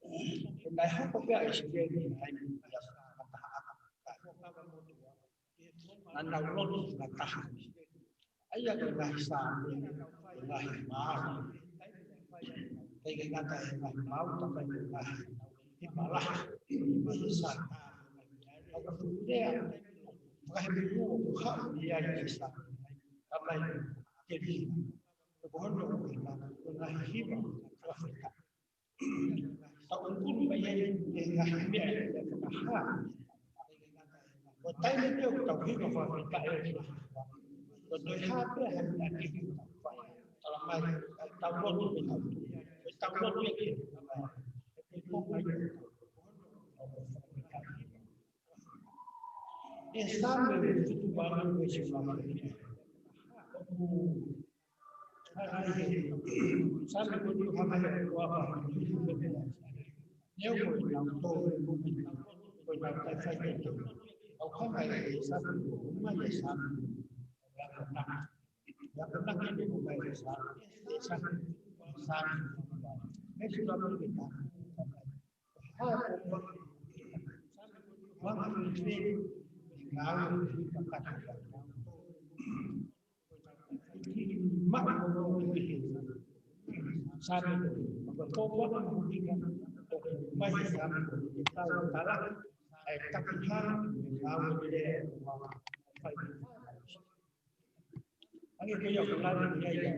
e na ha ko ya iste ni tai mi ya sa ta ka fo ka ba mo tua na na lo na ta ai ya ke na sa ni na ma cái người ta là máu trong cái người ta thì mà là cái sản ở cái phụ đề cái bị mua của họ thì ai cái sản ở đây cái gì có nhiều người là hy vọng là phải cả sau cũng bây giờ thì là mẹ là ha và tay nó đều tổng hy vọng phải cả rồi tôi hát cái hành là cái phải là mai tao luôn mình tao luôn cái esame tu barang que fama sabe quando eu falo eu falo eu vou não tô vou não tá fazendo ao como é sabe uma é sabe ya pernah que eu vai sabe é isso lá no kita vamos ver kalau kita katakan mak mau lebih sabe betul memberikan masih sama kita utara ai takiha ngau le wa fai ange ke yo kala ni ya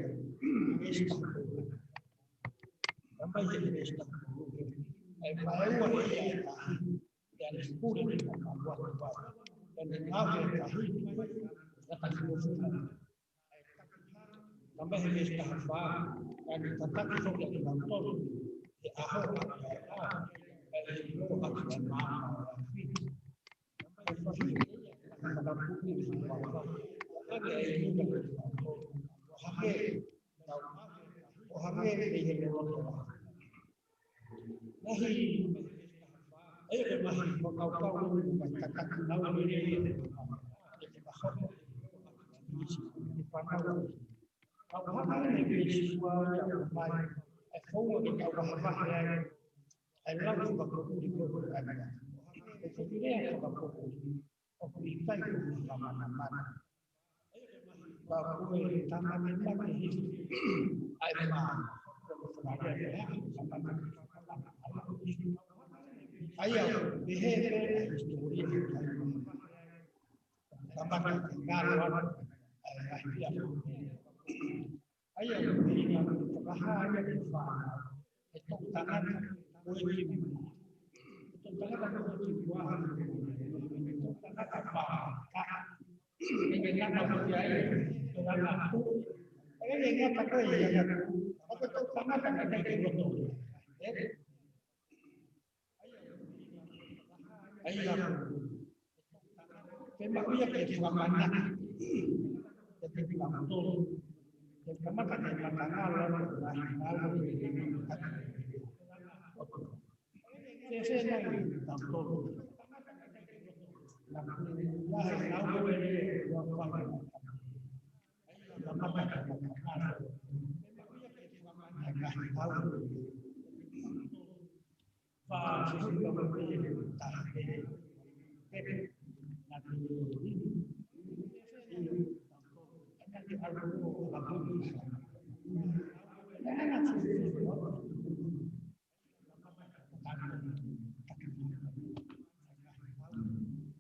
esta sampai jadi esta ai mai wa ya dan sepuluh buat dan ngau ya tahi dapat semua tambah ini tahfa dan tetap sok yang kantor di akhir itu akan maaf Kalau hal ini siswa yang baik, efo di bawah bahaya, adalah sebab itu diperlukan. Itu dia sebab itu. Kita itu sama-sama. Bahawa tangan lagi, ayah, ayah, behavior, histori, tambah ngaruh, ayah ini bahaya di sana. Itu tangan wajib. Itu tangan wajib buat. Itu tangan apa? Ini kan berjaya dengan aku. Ini yang apa ya? Aku tu tangan ada di betul. Ayah, tembak dia ke mana? Jadi betul. Karena kan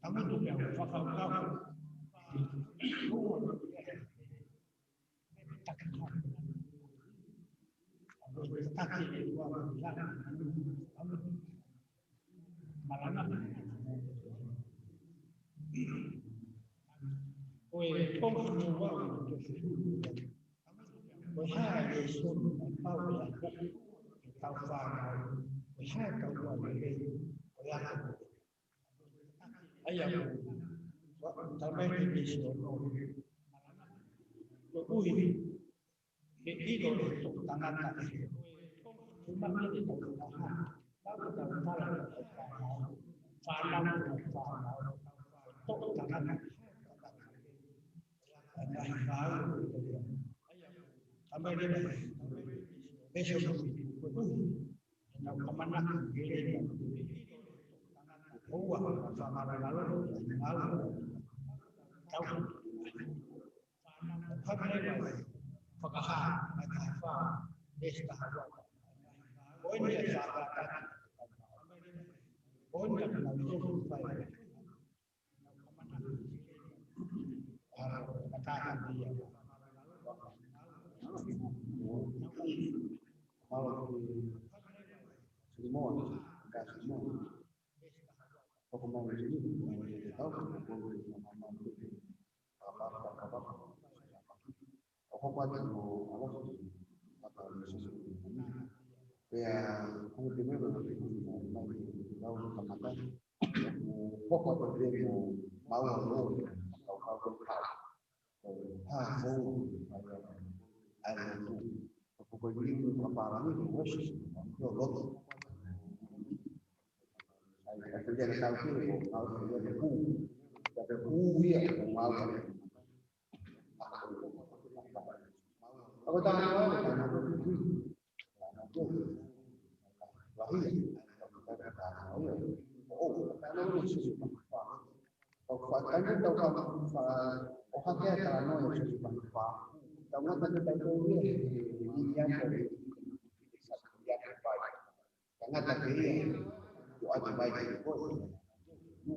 kamu tuh yang fakal kamu ayam tambah ini semua itu untuk tangan kaki cuma ini untuk tangan kalau kita salah untuk tangan tambah ini besok kemana sama lalu tahu fakahan apa desa poin dia sahabat poin yang lalu supaya katakan dia kalau semua enggak semua aku mau ini tahu aku buat mau apa ya aku dimana mau kemana pokok berdiri mau atau ada pokok ini kepala ini bos lo kerja di samping harus kerja ya mau aku tahu karena aku lahir karena lu sudah kan tahu orang kaya karena yang sudah kamu kan tahu dia dari karena tadi itu ada baik bos I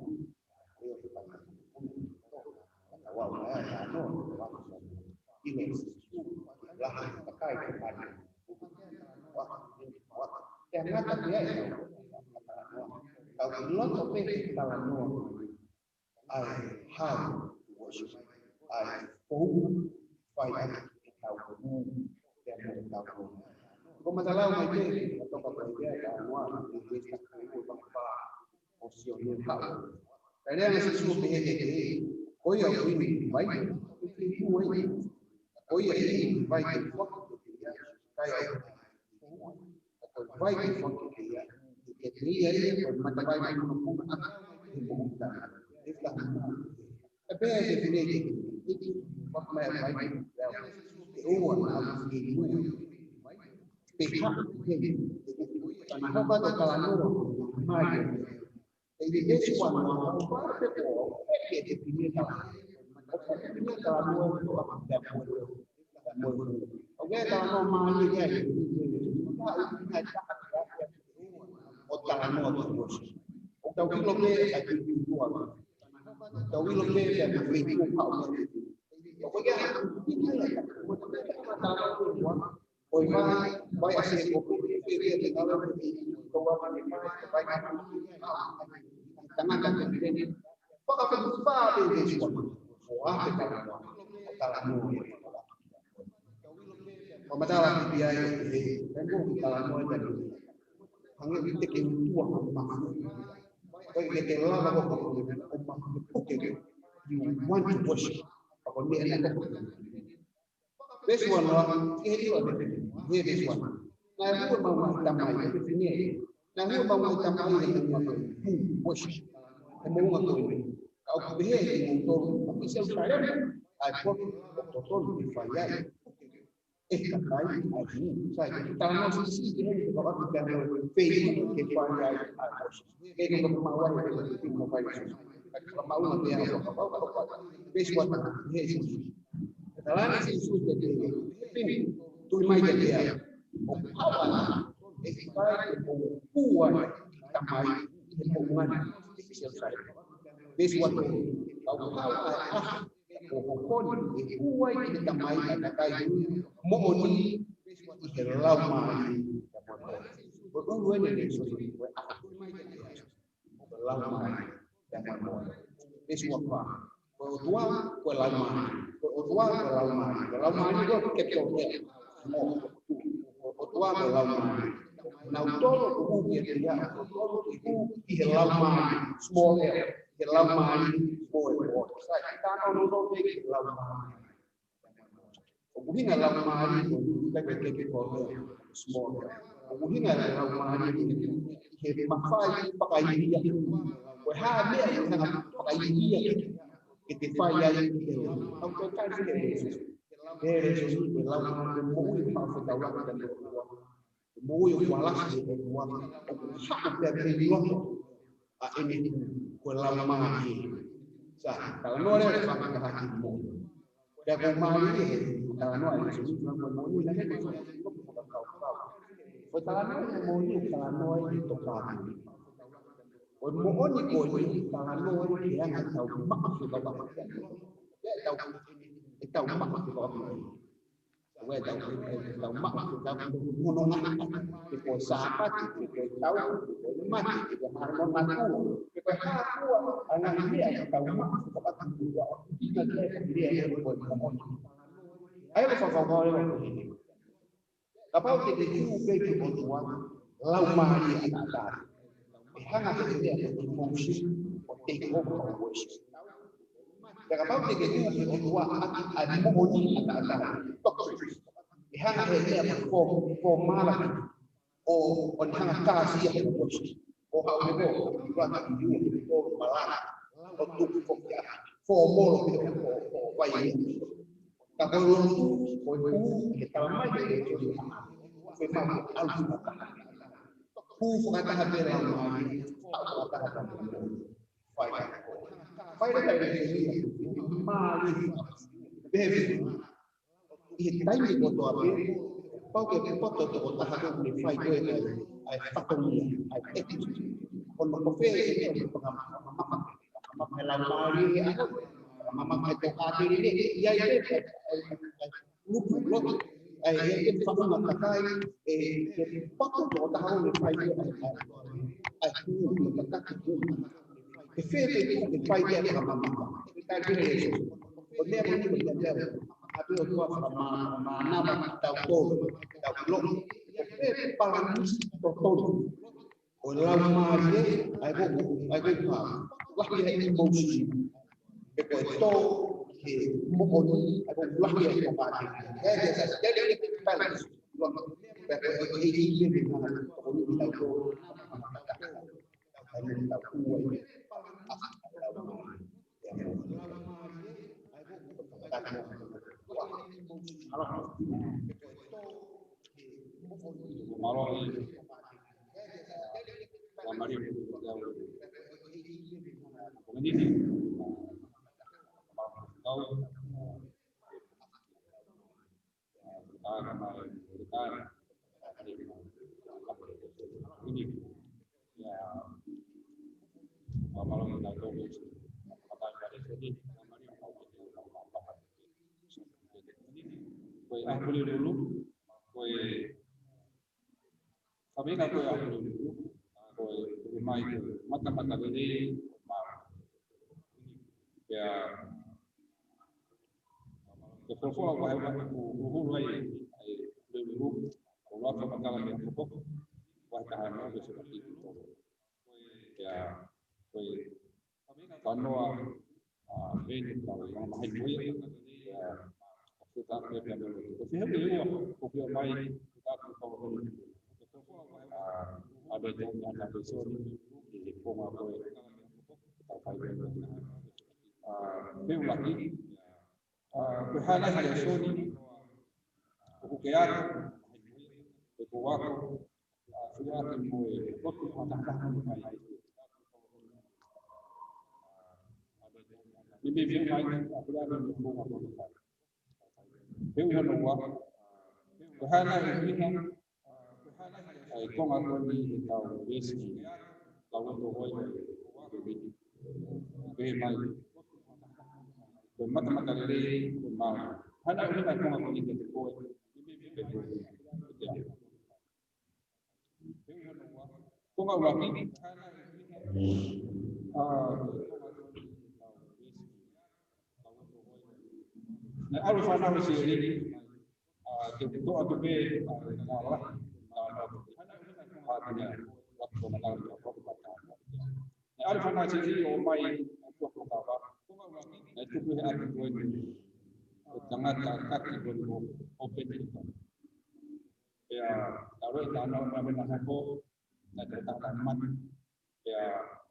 have to worship. I hope fight tao dan tao. Kung madalaw may day, ito ka pa idea, ano, hindi ka pa posyon ng tao. Kaya nga sa susunod ay koy ang invite, koy ang invite po kaya atau invite po kaya kaya pag matabay mo kung ano himuta ito tapi ada pilih waktu mai invite uwan ang ibu pihak tanah apa tu kalau mai jadi deswan parte po que pilih kalau itu apa oke kalau mau ya otak mau terus otak lo ke lagi dua otak lo ke yang beribu kau oke oi vai a ser o que ele fala que Pemadala biaya itu, kalau mau jadi, hanya kita keluar rumah. Bagi kita lah, kalau rumah itu, you want to worship. Kalau ni enak. This one, this one. Nah, itu mau tamai itu ni. Nah, itu mau tamai itu worship. Mau ngapain? Kau behel untuk bisa saya. Aku betul di fayai. Kakai aquí, saya estamos siguiendo para aplicar el Facebook que fayai. Que no mau no fayai. Kalau mau nanti ya apa Facebook Jesus. Dalam Jesus jadi ini tu mai jadi. Apa? Baik kuat tamai hubungan selesai. Facebook kau Pokoknya, kuai kita main kata itu mohoni lama. Berdua ini sosial lama dan lama. Semua berdua lama itu kepotnya. Berdua lama. Nah todo itu dia lama small lama kita nonton lama. Mungkin lama ini kita small. Mungkin lama ini kita pakai dia. Wahai dia yang pakai dia. Kita pakai dia. Apa kan sih? Yesus lama mungkin apa tahu dan mungkin walas dia buat hak dari dia. Ini lama ini. Kalau no ada pakai hati mu, dah kembali kalau no ada semua moni nanti kita bukan kau. Kalau no itu tokat. Moni kalau no dia nggak tahu maksud apa. Dia tahu maksud apa. Gue tahu maksud apa. Menolak. Kita siapa kita tahu. Mati kita harus mengaku. Anak dia tahu maksud apa juga. Dia yang berbohong. Ayo favor ini. Apa kita juga berbuat lama di atas. Hanya dia emosi take over worship. Apa kita juga berbuat ada mohon atas. Hanya dia formal o hanya kasih yang worship. O hal itu juga itu malah untuk formal o baik. Kalau itu kita lama itu memang harus kata hati ramai kata Fire dari mari baby kita ini foto apa pau ke foto tu otak aku ni fire ai patong ni ai attitude kono ko fe e mama la mari ano mama ka to ka ti ni ya ye lupu lo ai ye fa ma ka e pa ko do ta ho le fai ai ku ka ka ku e fe e fai ye ka mama ka ti ni o ne mo ni ko ya abe o ko fa ma na ma ta ko ta lo e pa la mus to to o la mari ai ko pa wa ye mo si e ko to que mo oni ai ko wa ye ko pa ke e de sa de de pa lo pero e e de na ko ni ta ko ai ni ta ku Boleh dulu, kami nak dulu, mai mata ini, ya, kalau hulu lagi, dulu, kalau apa kalau yang pokok, wajah mana seperti itu, ya, kalau ini kalau yang mahal ya. Kita akan kopi mai kita akan ada jangan ada besok di rumah boy kita pakai beu lagi berhala yang soni bukan berkuat sudah boy waktu anak-anak mai ini beu mai sudah di rumah boy beu hanua berhala ini ai kong aku ni tahu besi kalau tu boy beu mai mata dari mal hana ini tak kong aku ni tu boy kong aku lagi na alu fana mesti ini tu atau be malah hatinya waktu malam waktu makan na alu fana sih omai waktu apa na itu be aku buat jangan kaki buat open itu ya kalau tanah mana aku na tanaman ya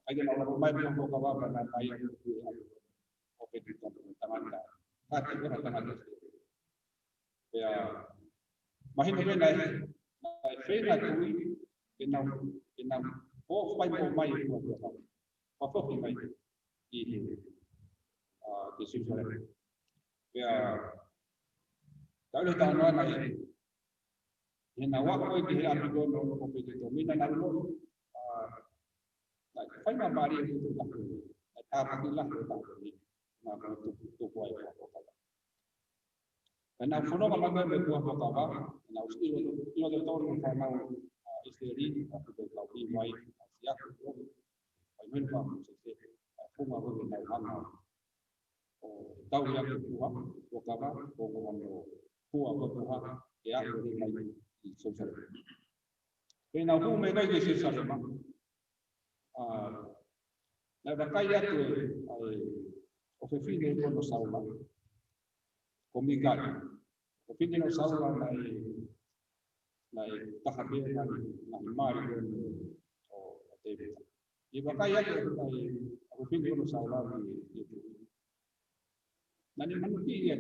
aja orang rumah bilang kau kawan dan ayah open itu tangan kaki tangan ya mahin itu naik fena tui kenam oh fai mai itu apa mai ini di sini ya kalau tanah naik ini awak kau di ambil dulu kopi itu mina nalu fai mari itu tak alhamdulillah itu nama itu kuai karena funo kalau berbuah apa nah itu tahun karena istri aku berkahwin mai siap pamen kamu sih aku mau berkenal mana tahu yang kedua apa ngomong kuah ya dari sosial karena aku mereka di sosial memang nah bakaya tu ofensif itu saula komikan opinion saula naik tahapan naik mari oh tebe di bakaya tu opinion saula itu nani manusia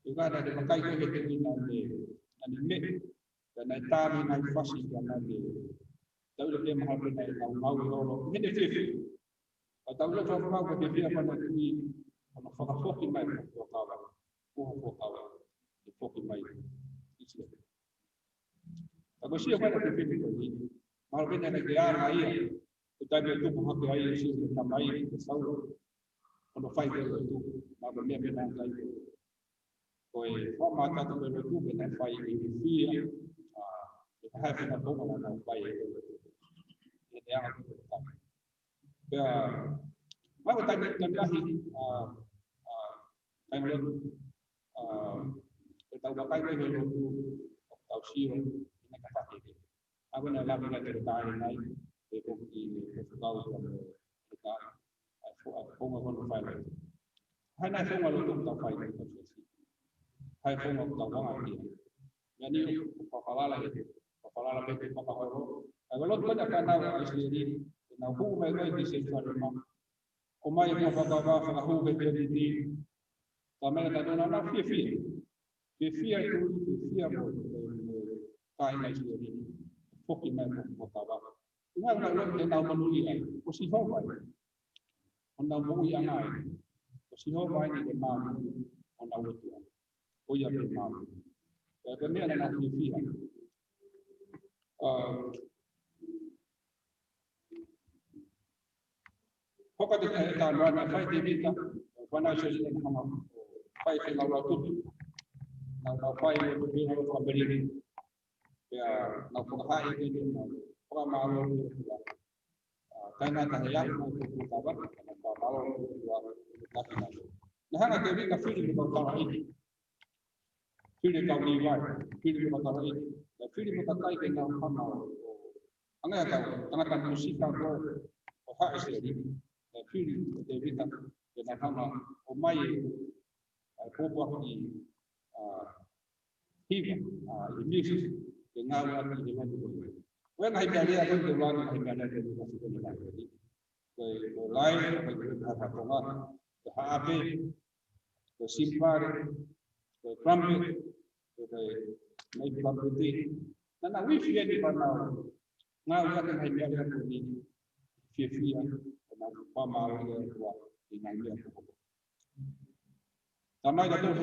juga ada di bakaya itu nani me dan naik tami naik fasih dan naik tahu dia mahu naik mau ini definitif atau dia cuma mau dia apa nanti kalau fokus mai kawan di fokus mai itu tapi siapa yang definitif ini mahu dia nak gear mai Tapi itu menghakui air sih tambah air tahu kalau fight itu apa dia memang lagi. Koi format atau itu kita fight ini via kita harus kita tahu mana fight itu. Ini yang aku tahu. Ya, mau tanya lagi kayak kita bakai itu tahu sih ini kata ini. Apa nak lagi kita tahu ini. Di tahu kita phong con phải là hai này phong là lúc tàu phải hai phong là tàu vắng đi jadi kepala lagi betul kepala kalau lo ada kena sendiri na hu mai mai di sini rumah kumai yang kepala hu betul di kami ada nana fifi itu kai mai sendiri foki mai kepala Nga lo tena manulia ko si Jehova ona mo yang ai ko si Jehova ni de mam ona wetu o ya de mam ko ne na na fi Poco de ta na fai de vita wana se de kama fai se la tu na fai de vita ko beri ya na ko hai de Pramalo karena saya untuk kabar pramalo nah hanya jadi kafir di bawah ini fili kau liwat fili di bawah ini fili di bawah ini yang pramalo anda tahu karena musik kau hak sendiri fili di kita dengan nama umai kubah di hiba ini dengan lagi dengan When I carry a good one, I carry a good one. The line, the happy, the simple, the trumpet, the make trumpet. Now we fear the now. Now we are going to carry a good fear, and Pama in Nigeria. Tamai the two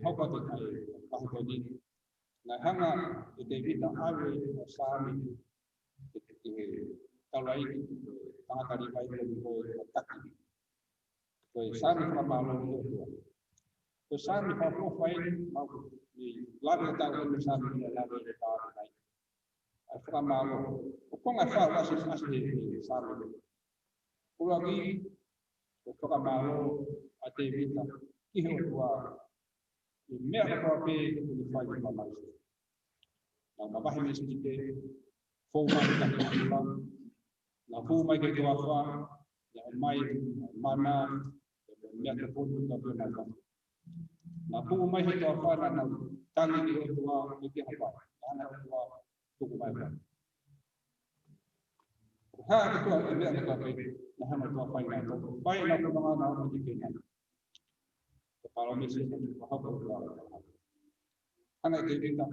how about the na hanga David na awe sami talai tanga tadi pai ko takki ko sami pramalo ko sami pa profile ma ni laga ta ko sami ni laga ta nai pramalo ko nga fa wasi asli sami ko lagi ko pramalo ate vita iho wa me ko pe ko fa ni ma na bahi mesjid fo mai ka ni na fo mai ke wa ya mai mana ya ke pun ka be na fo mai ke wa na tali ni wa ni ke apa ana wa tu mai ba ha ke to be ka pe na ha ma pai na ko na ni ke na kalau mesjid ko ha ko ana ke kita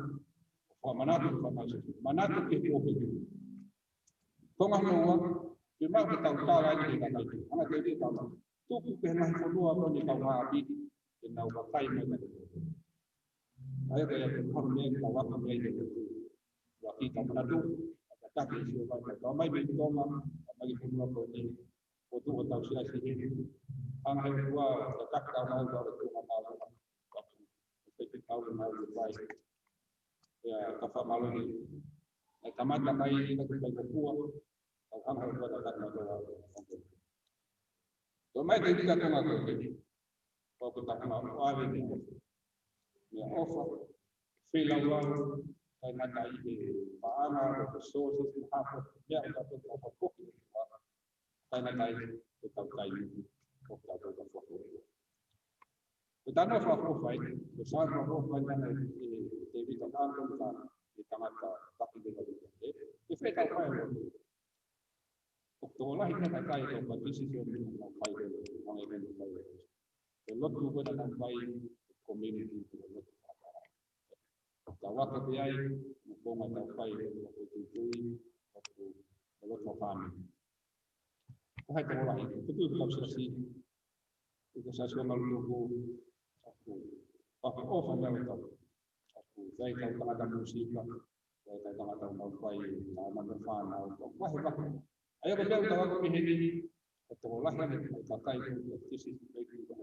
Manatu ke oke. Tongah nuwa, memang kita utara ini kan itu. Anak jadi tahu. Tuh pernah kedua pun di kau habis, di kau pakai mereka. Saya kayak orang yang tahu apa mereka itu. Waktu kita Manatu, kita kisah apa. Kau mai beli toma, bagi kedua pun ini. Waktu tahu siapa sih. Anak kedua dekat kau mau tahu mana. Kita tahu mana baik. Ya kafa malu ni tamat kamai kita sebagai kuah alham harus datang lagi to mai jadi kita ngaku ini kalau kita mau awal ini ya offer filawan karena tadi paana resources apa ya kita apa pokok karena tadi kita kayu kita kita mau fight besar mau fight dan David tangan kan di tamat tapi dia itu kita apa Oktolah ini kita itu posisi yang mau fight mau event fight lot juga dalam fight community jawab ke dia mau mau fight itu lot of family hai tahu itu prosesi itu saya malu aku apa anda tahu saya tahu ada musik Kaya tayo nga tayo magpay na mag-fan na wah ba. Ayaw ko daw tawag ko hindi ito lah yan tatay ko kasi baik ko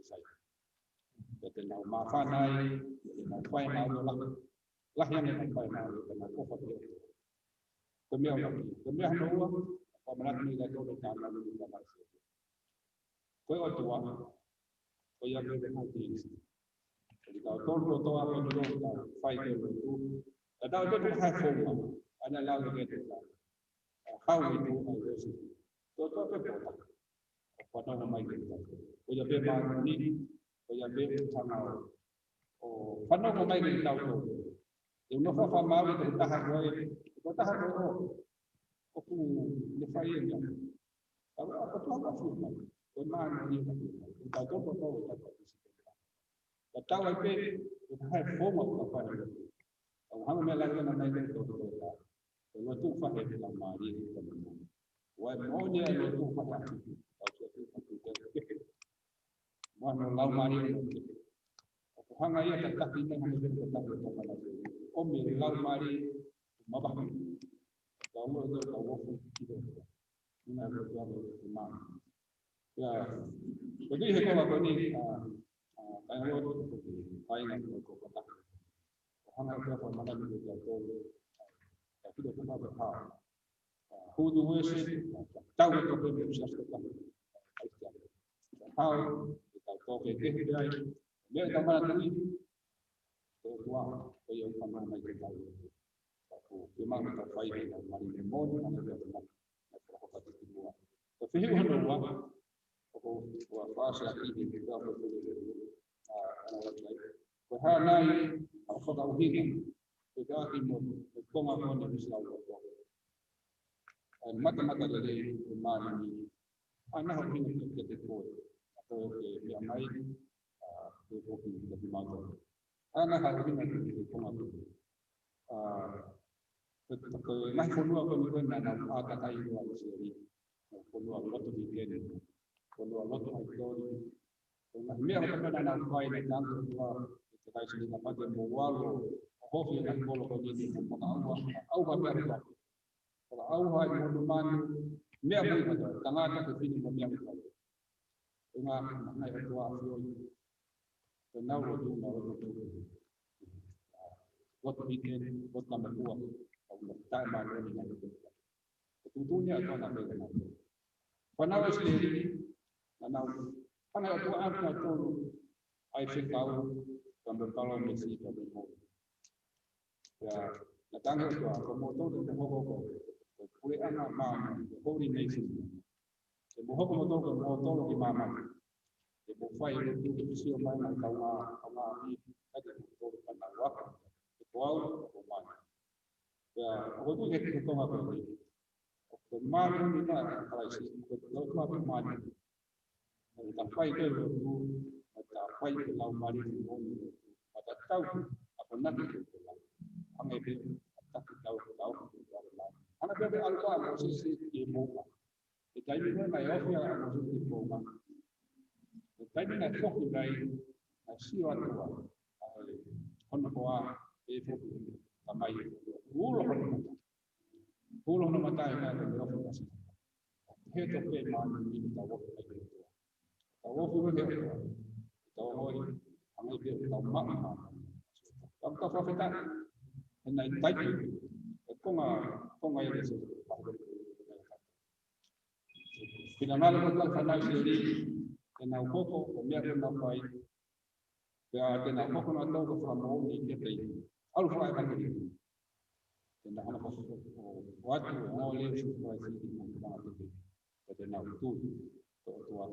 sa jadi na mafanay na fay na lah yan na fay na na ko pa kami ano pamalat ni gato ng kana ng mga ko otuwa ko ya be na din jadi kalau tol to apa dulu fay ko ada itu tuh high form ada lalu gitu how we do this to apa pada nama kita ko ya be ma ni ko ya be tanau o pano ko mai kita to yung no fa ma wi ko tahan ko ku le fay ya apa to apa fu ko ma ni ka to tahu itu high form apa Ang melalui na may ito lo tu fa he la mari wa mo ni lo tu fa ta mo no la mari ko hanga ya ta ta ni na ni ta ta ta o mi la mari ma ba ka mo do ka wo fu ki do na lo ya lo ma ya jadi he ko ba ni ka yo kai na ko ta hanga ko ko mana ni ko to tapi do kuma ba ha who do we say tahu to ko ni sa ko ta how kita to ke ke dai me ta mana ni to wa ko yo kama mai ta ko memang ta fai na mari ni mo na na ta na ko ka ti wa to fi ho no wa ko wa fa sa ki ni ko ko ko ha nai Fakauhini kudaki mo kung ako na bisa ko mata-mata dari mani anak ko ni ko ato ke yamay ko di mato anak ko ni ko mato ko mai ko ako ni na na ata tayo ay siri ko ako to di ko ako ay ko ni ako na na fay na tanto kaya sila kapag mawalo hofi na kolo ko dito au ba pero au ha mo man me abu ba tanga ta pini mo miya ko nga na ito afyo to now ro do na ro do what weekend what number 2 au ta ma ro ni na ito tutunya ko na be na panawa sila na panawa ko ang na to ay fikao cuando Pablo me cita de nuevo. Ya, la tanga como todo de nuevo, fue a la mamá, de Holy Nation. Se mojó como todo de mamá. De Bofay, de Tuxio, Mana, Kawa, y todo para la guapa. De Coau, o Mana. Ya, o tú que toma por ahí. O Mana, ni nada, para decir, lo toma por Mana. La Fay, que lo tú. Fay la mari pada tahu apa nanti itu ang ebe tak tahu anak bebe alfa posisi ibu kita ini na yo ya posisi ibu ma kita ini na fok dai na siwa tua kono koa e fok tamai ulo no mata na yo fok heto pe ma ni ta wo ta wo fu be tawoi ang ebe tama pagka profeta na itay kung ay reso pinanalo ko lang kanay siri na ukoko kumiyari na fay kaya tinako na daw ko from home ni kitay alfa ay magiging tindahan ko watu ngole shufu ay siri ng mga tibi kaya na utu tuwa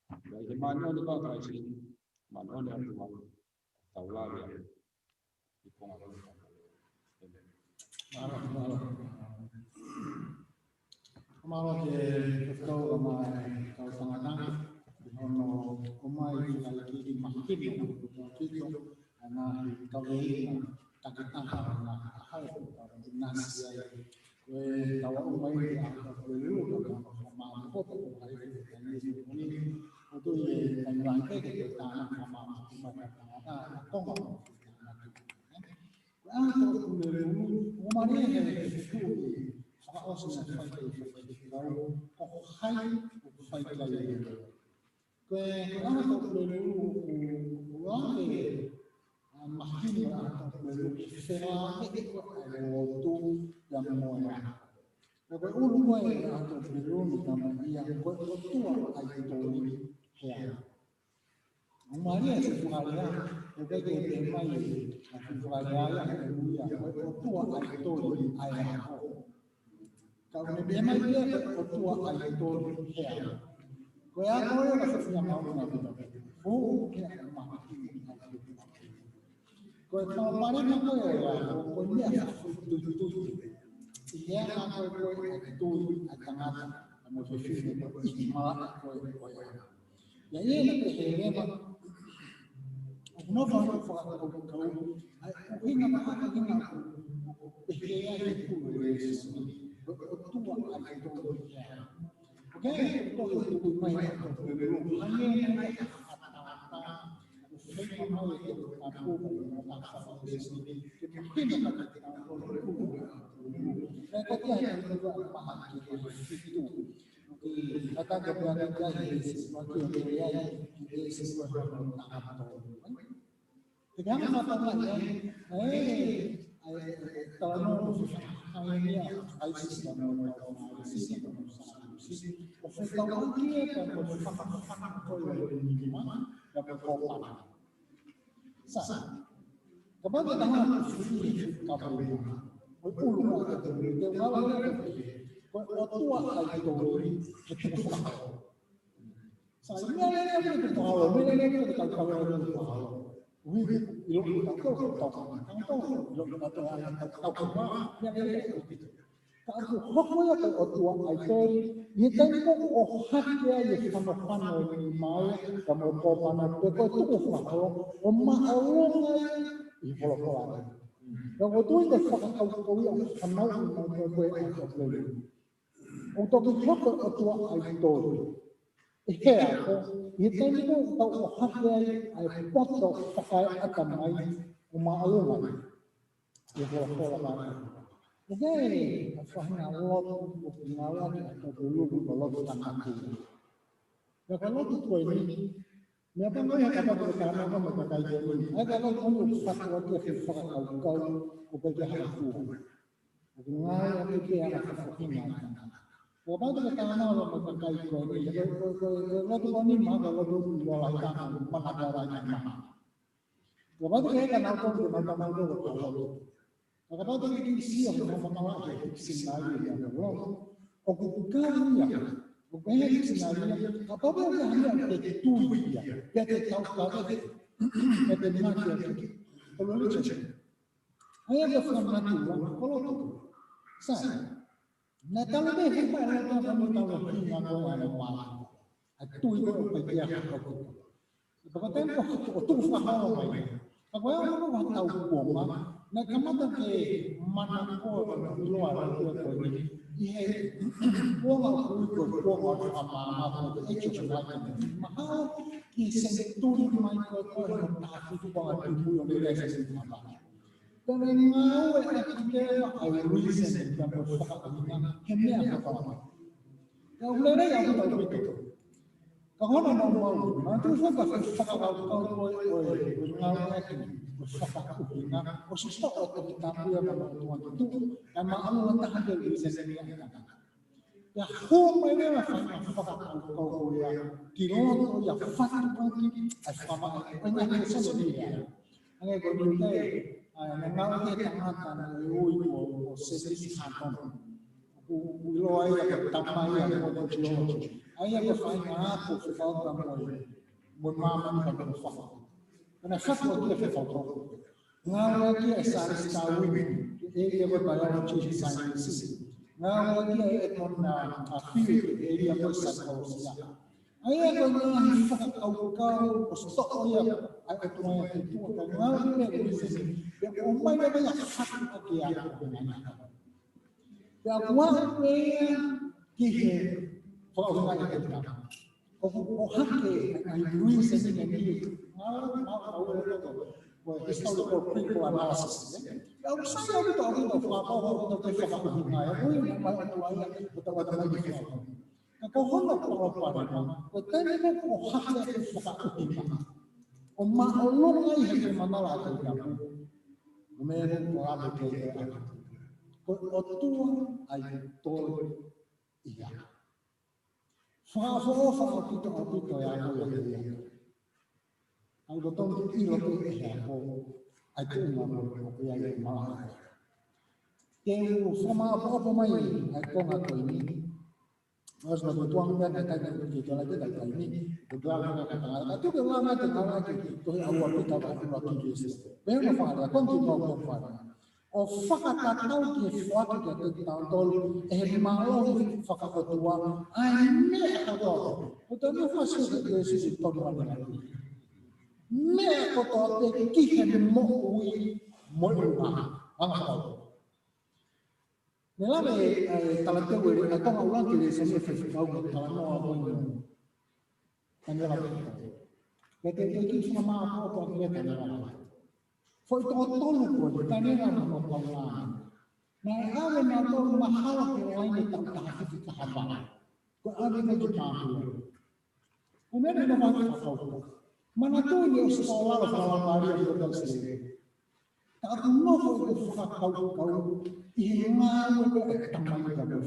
Jadi mana ni kau kerja sini, mana ni aku mau tahu lah ya. Itu orang. Kemarin ke kau ramai kau sangat nangis. Ono kumai lagi di makin itu anak kau ini tak kita hal nasi ya. Kalau umai aku perlu sama kau ini itu yang rangkai kita sama sama kong to le o mare he fu fa o se na fa ke o hai o fa ke le ke ana to le o ane mahini a to le fera o to ya moya ko ulu mo a to le na ia ko to ai to ni he Maria se fugaria, o que te mai, a fugaria, aleluya, o tua aitori ai ako. Ka me be mai dia o tua aitori hea. Ko ya ko ya se fia mau na vida. O que a ma. Ko ta mare na ko ya, ko ni a fu tu. Ia na ko aitori atangata, mo se fia ko ma ko ya. Ya ye na ke hema no fa fa ko hinga ma hinga peheya ni ku yesu tu ai to okay to tu mai to hanye na hinga ma ye aku na fa yesu ke hinga ma ta ko na ko ya ni ko ma ha ki kata keberanian Yesus waktu dia Yesus berkata jangan katakan kalau hanya ISIS dan ISIS ofensau dia kan berfakar dan berkorban sah kepada tangan kabel ulu ada dia malah otua ai dori que te fala sai mele que te fala mele que te fala ui yo tanto lo que aku hoko ya ke otua ai dori ni tengo o hake ai kama fano ni mai kama ko pana ko tu fala o ma aronga i folo yang itu itu fakta kau yang kenal kau yang untuk itu ketua itu, aku itu tahu hati ai potro pakai akan mai umalungan, itu kalau Jadi, fahna Allah pengawan atau dulu kalau tanganku. Ya kalau itu ini, ya apa yang kata berkata apa mereka jadi. Kalau kamu fatwa dia fatwa kau bekerja aku. Dengar apa dia akan faham. Wabah itu karena orang mereka ini. Kalau tu ini mah kalau tu jualan pengajarannya mah. Wabah itu kan aku teman-teman tu kalau Kalau tu ini siang sama-sama sinari yang belum, okukan ya, bukan sinari apa pun yang hanya itu ya, kita tahu kalau kita mati kalau itu saja, ayah dah mati kalau tu, sah, nah kalau dia hebat orang kamu tahu lagi apa yang mau, itu pergi aku, berkata itu faham apa, aku yang tahu kuat. Na kamata ke mana ko luar ko ni ihe wala ko ama echo na ma ki senturi mai ko na tu ba tu yo le se ma dan ngau akite ai reason da mo fa na hemme apa ya ulere ya ko to ko na mo ma tu fa ka fa ka ko ngau akite Fakakupina, o susta o kitabu ya mama tu, ama anu tahan dari seseni yang ya home ini lah fakakupau ya, kilo ya fakakupau ini, asama penyakit sendiri. Ane komunikasi, mengalir tangatan, o sesi hantam, ulo ayah tamai yang mau kilo, ayah berfaham aku fakakupau kamu, bermama kamu fakak. Karena fatwa dia fatwa. Ngawa dia saris kawin, dia berbayar cuci sains. Ngawa dia ekon api, dia bersan kausia. Ayah kalau yang fakat kau stok ya, ayah tu yang itu kan ngawa dia bersih. Yang umai dia banyak fakat dia. Yang kuat dia kih, kalau orang kita. Oh hak ke, ai duit sendiri ni. ko historical critical analysis ya saya itu orang itu apa untuk kita punya ya ko yung may tuwaya utawa na may kita ko hono ko pa ko tani ko hakya ko sa kutina o maulong ay hindi manala ko ya meron ko abe ko o tuwa ay tol iya fa pito ya ko ya ang gotong ilo ko ya ko ay ko mo ko ya ma Keu sama apa mai ay ko nga ko ini mas matutuang na kanya dito lagi dahil ini bigla na kanya ito bigla na kanya to awa kita ba ko Jesus pero fala continue ko fala o fakatataw ki fuaki ka tantol malo fakakotua ay me ako to no faso de Jesus to wala me ako to ki hen mo ui mo ang ako Nella talaga wala ito ang ulang kili sa mga festival ng talano ako yung kanila ko. Kaya ito sa mga ako ang kaya kanila. For ito tolo ko, kanila mo panglaan. Naihawa na ito mahal ko ay nagtangkakit sa haba. Kung ano na ito panglaan. Kung meron na mga kakao, manatuloy sa sekolah sa mga Maria Hotel Sili. Tapos mo ko ito sa kakao, Iman ko tamay ka ba?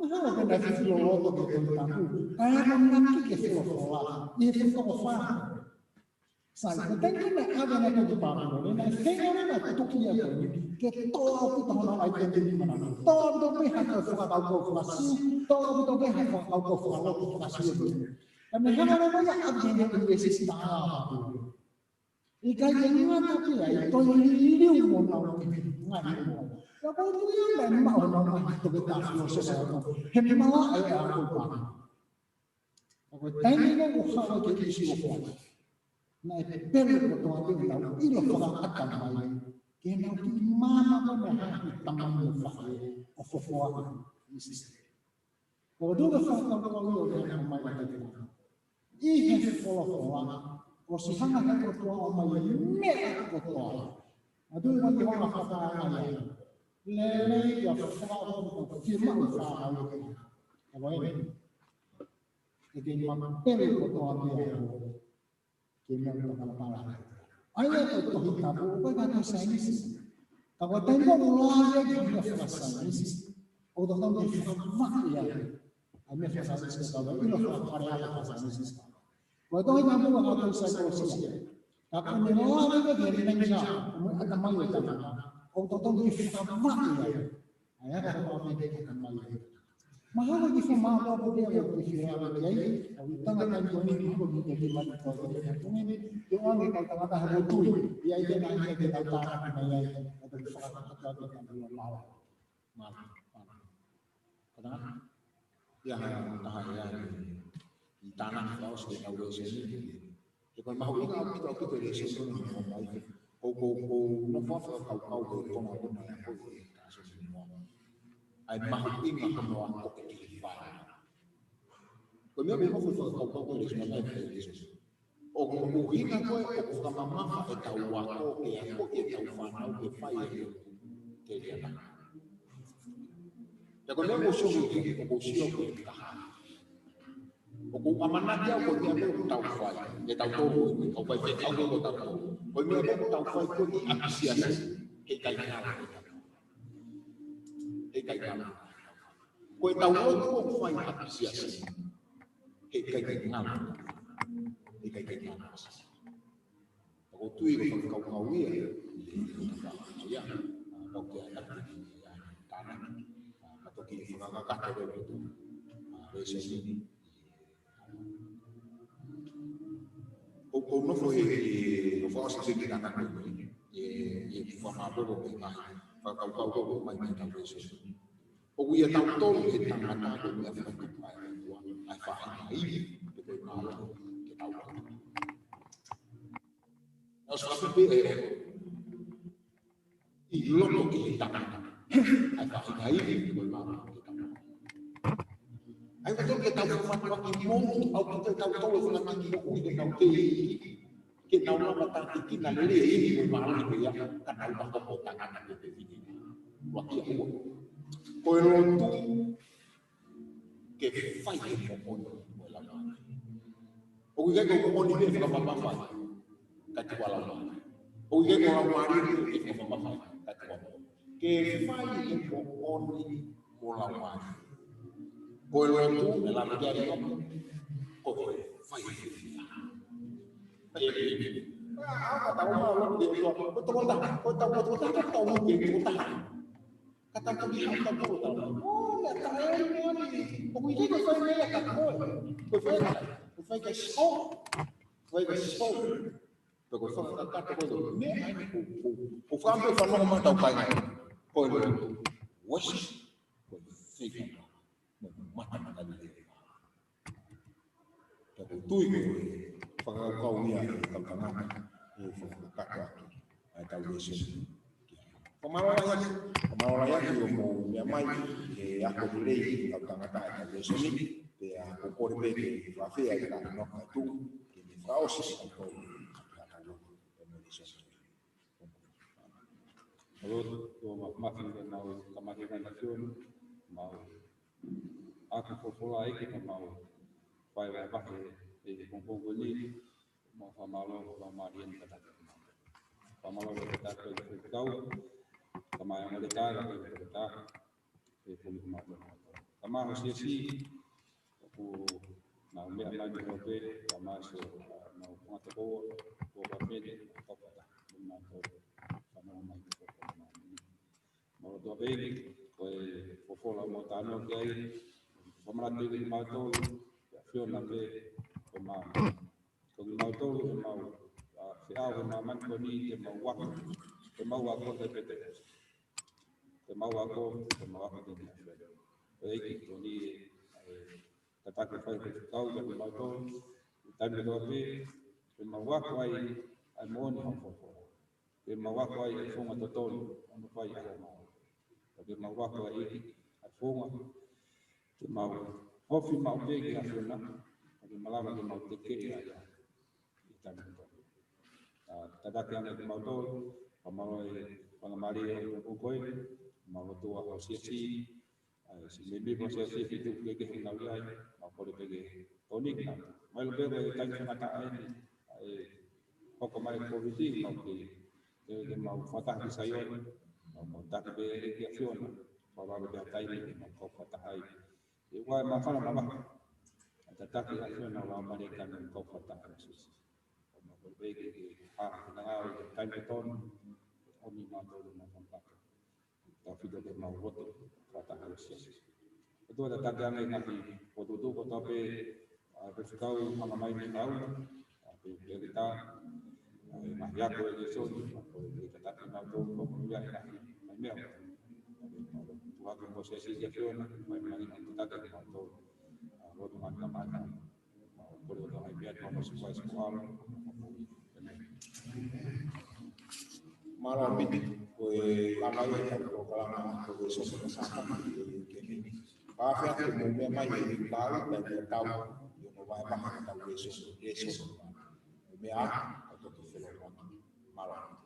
Mahal ka na sa lolo ko dito tapo. Kaya kung nakikisilo ko ito ko fa. Sabi ko, tayo na aga na ito pa mo. Na kaya na tukiya ko. Kaya todo ko na ay hindi man. Todo may hako sa ako klase. Todo may hako ako sa klase. Kami hanga na ya abdi na investis ta. Ika yang tapi ya itu iliu mo na ngani mo. Ya ko niya na mao na ito kita sa mo. Hemala ay ako pa. Ako tayo na usawa ke isi ko. Na pero ko to ang ilo ilo pa at kamay. Kaya na mama ko na tamang mo fa. O fo isi. Ko do na fa ko na may ka. Ihe follow o si hanga ka ko o may me ko to adu man di hanga ka pa ay le ya fa ko firma ko fa ay ini man pero ko to ay kina ko na pala ay ko to hita ko ba ka sa inis ka ko tayo mo lo ay ka fa sa inis o do no di fa ma ya ay me fa sa inis ka ba ilo fa para ya fa sa inis Wato ay namu ang ato sa Kosia. Kapag nilawag ka din lang siya, at ang mayo ka na, o totong ifama niya, ay ako kapamigay ka ng mayo. Mahal ang ifama ko din ako ifama niya, ang tangan ko ni ko ni ko ito. Yung ang ikaw tangan habutuy, iya din ang kita tangan na yan, at ang fakakakagod ng mga lawa. Kadang, yan tahan yan. Tanah kau sudah tahu sini. Jika mahu ingat kita dari sini mau baik. Kau nafas kau bertemu dengan aku kasus semua. Ay mahu ingat semua kau kehidupan. Kau memang kau dari sini dari sini. O kau ingat kau kau mama kau tahu aku aku tahu fanau ke fire ke dia. Jika memang kau sudah Oku amanat dia ko dia ko tau fai dia tau to ko pai ke tau ko tau ko me ko tau fai ko ni appreciation ke kai na ko tau ko fai appreciation ke kai na ko tui ko kau wi ya ko ke tanah atau ki nga ka ka ko itu resesi o no foi o fosse se que na e forma boa bem mais para o mais mais talvez o ia tão todo que tá matado me afeta a farra aí depois mal que tal nós vamos ver e logo que tá a farra aí depois mal Ay, betul kita buat waktu mau, atau kita tahu kalau lagi mau kita tahu ke na una mata ki na le i mo ma ni ya ka na ba ko ta na ke te ni wa ki ko ko lo tu ke fai ko ko mo la ma o ke ko ko ni ke fa pa fa ka ti wala ma o ke ko la ma ni ke fa pa fa ka ti wala ke fai ko ko ni mo la ma ko lo tu me la ke ya ko fai apa tahu malu dia itu betul tak kau tahu tak tahu dia tak kata kau dia tak tahu oh ya tak ini kau ini kau fai ya tak tahu kau fai ke show kau fai kata kau ni kau faham tu faham mana tahu kai kau itu wash kau fai mata mata dia kau tu kau ni kau tangan kakak tahu Yesus. Pemawala yang mau nyamai aku boleh kau tangan tahu Yesus ni, aku korbe ke kafe ada nak tu, ini proses aku Yesus. Lalu tu makin mau kemajuan nasional mau aku populai kita mau pai di kumpul ini mau pamalu pamarian kata pamalu kata tahu sama yang mereka kata politik malu sama harusnya sih aku mau ambil lagi hobi sama mau pengetahuan berbeda atau kata memantau sama mau dua baik koi popola mau tanah kiai pemerintah di mau tahu fion nabe mau mau tahu mau siapa maman koni mau waktu mau waktu PPT mau waktu di baik koni kata kita tahu kan mau tahu dan berdoa mau waktu ai mon mau waktu ai funga total mau pai tapi mau waktu ai funga mau hofi mau begi afuna tapi malam mau teke ya tadak yang mau tol mau pengamari yang ukoi mau tua osisi si lebih prosesi itu begi hendak mau boleh begi tonik mau lebih bagi tanya mata ini kemari polisi mau di mau fatah di sayon mau tak beri action kalau lebih tahu mau fatah ai iwa masalah apa tetapi action awal mereka kau fatah Yesus berbagi dengan kain beton kami mampu mempercepat tapi tidak mau foto kata Yesus itu ada tagihan lagi foto itu foto apa harus tahu mengenai tahu tapi kita mahyak Yesus tetapi mampu kemudian lagi memang Tuhan posisi Yesus memang kita tidak mampu foto mana boleh orang biar mampu sesuai sekolah malam ini kue lama ya kalau lama kue sosok kesana ini maaf ya memang yang tahu dan yang tahu yang mau apa tahu Yesus memang atau film malam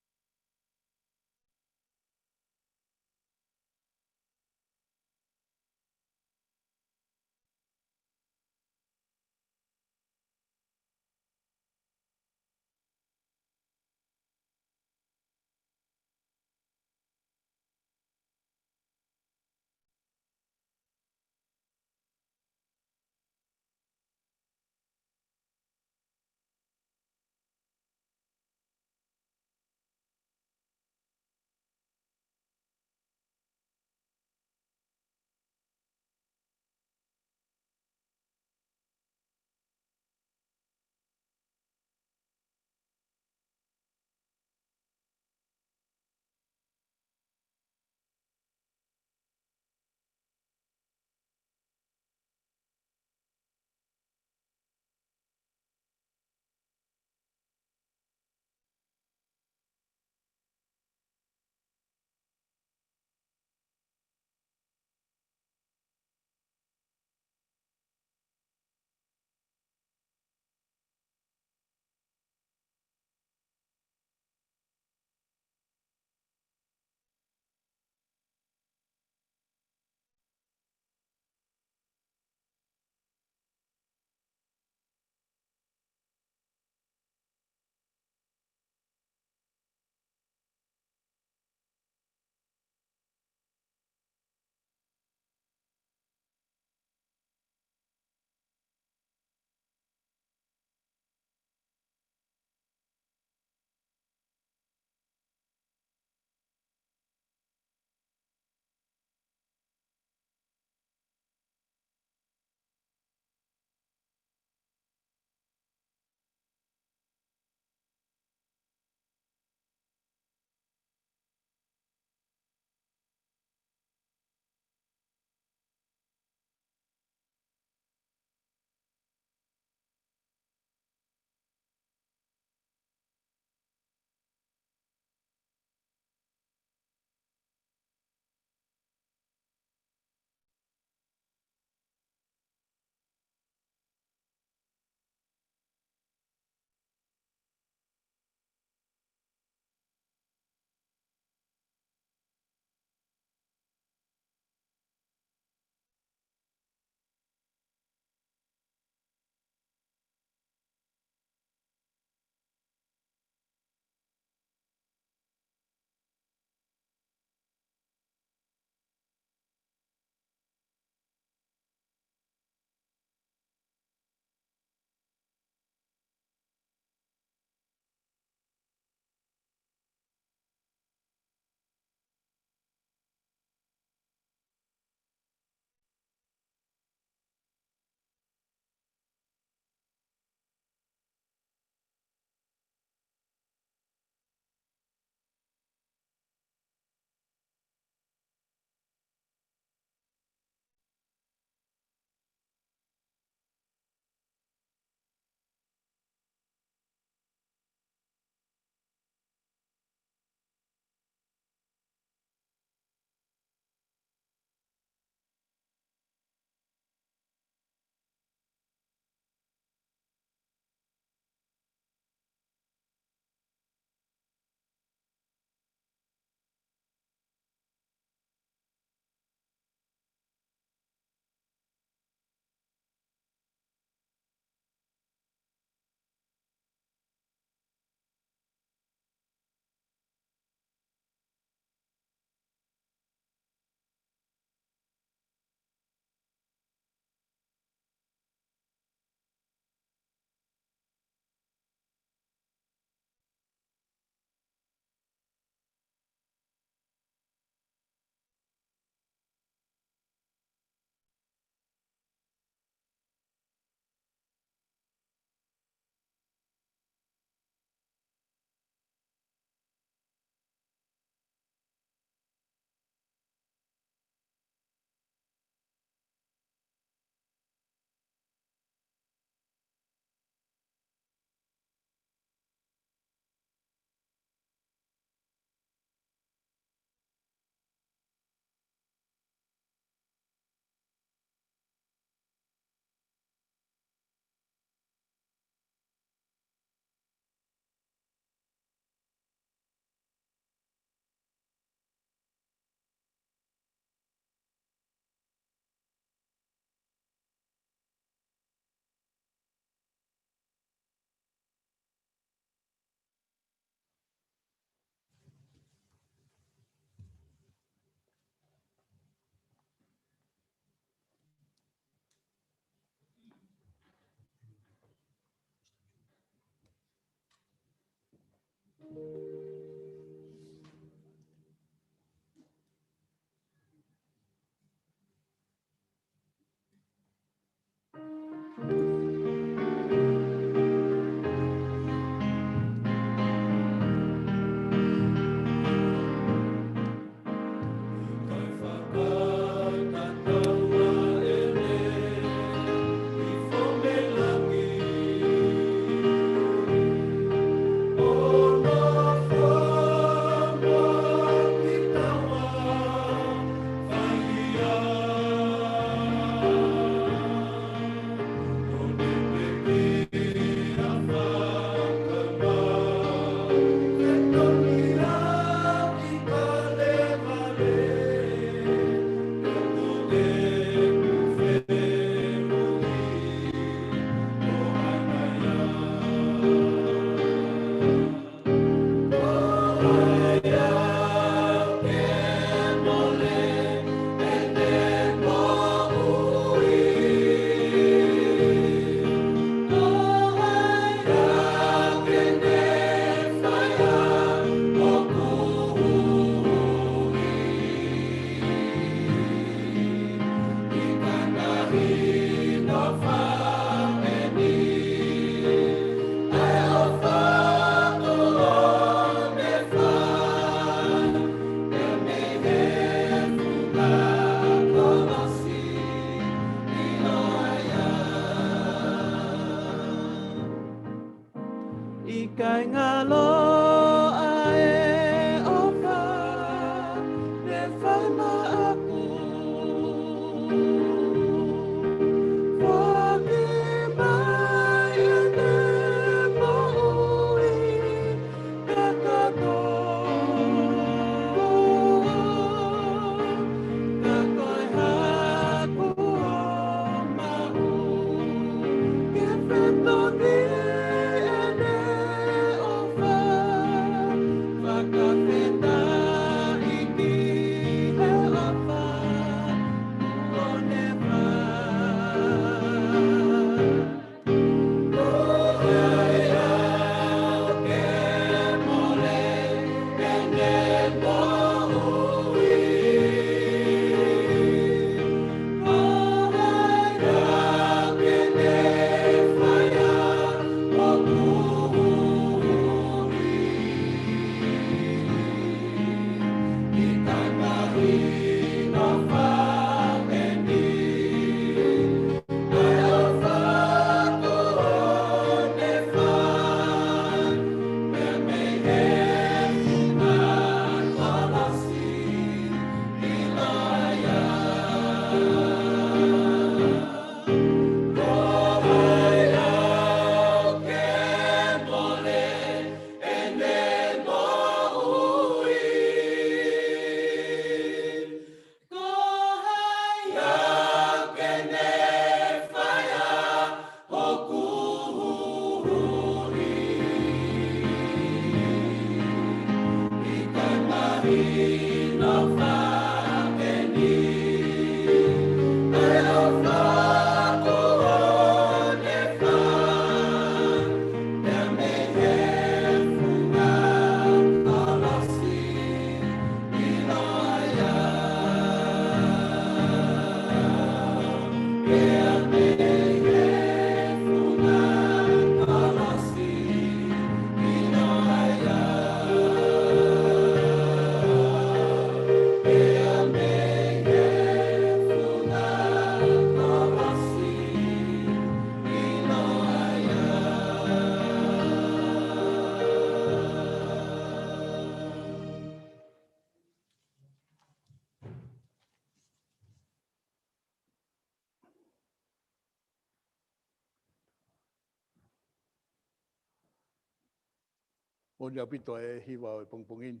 O ni apito e hiwa o pongpongin.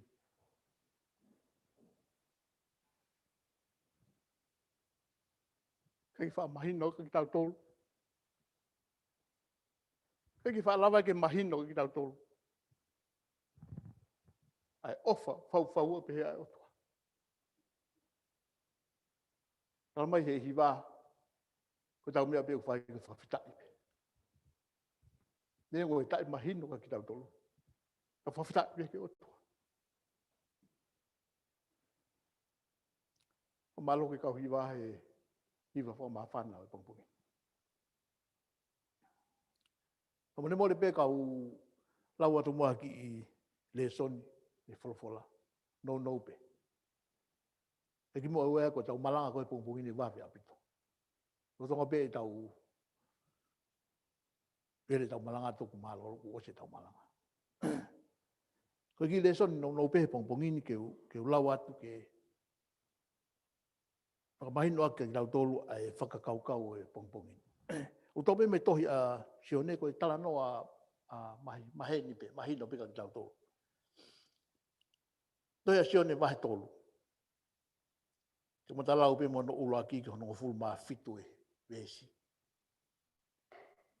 Kai wha mahino ki tau tolu. Kai ki wha lawa ke mahino ki tau tolu. Ai ofa fau pe ai ofa. Nā mai he hiwa. Ko tau mea pe whai ki whawhitai. Nea ngoi tai mahino ki tau tolu. Ka whawhita me ke otua. O malo ke kau hiwa he hiwa wha maa whana o pongpongi. Ka mone mole pe kau lau atu mua ki i le soni, le wholofola, no pe. E ki mua ue ko tau malanga koe pongpongi ni wawe apito. Ko tonga pe tau pere tau malanga toku malo o se tau malanga. Ko ki le soni no pe pongpongi ni ke lau atu ke whakamahino ake ki lau tolu ai whakakaukau e pongpongi. O tope me tohi a sione ko e tala no a mahe ni pe, mahino pe ka ki lau tolu. Tohi a sione wahe tolu. Ke mata lau pe mono ulo aki ki hono fulu maa fitu e vesi.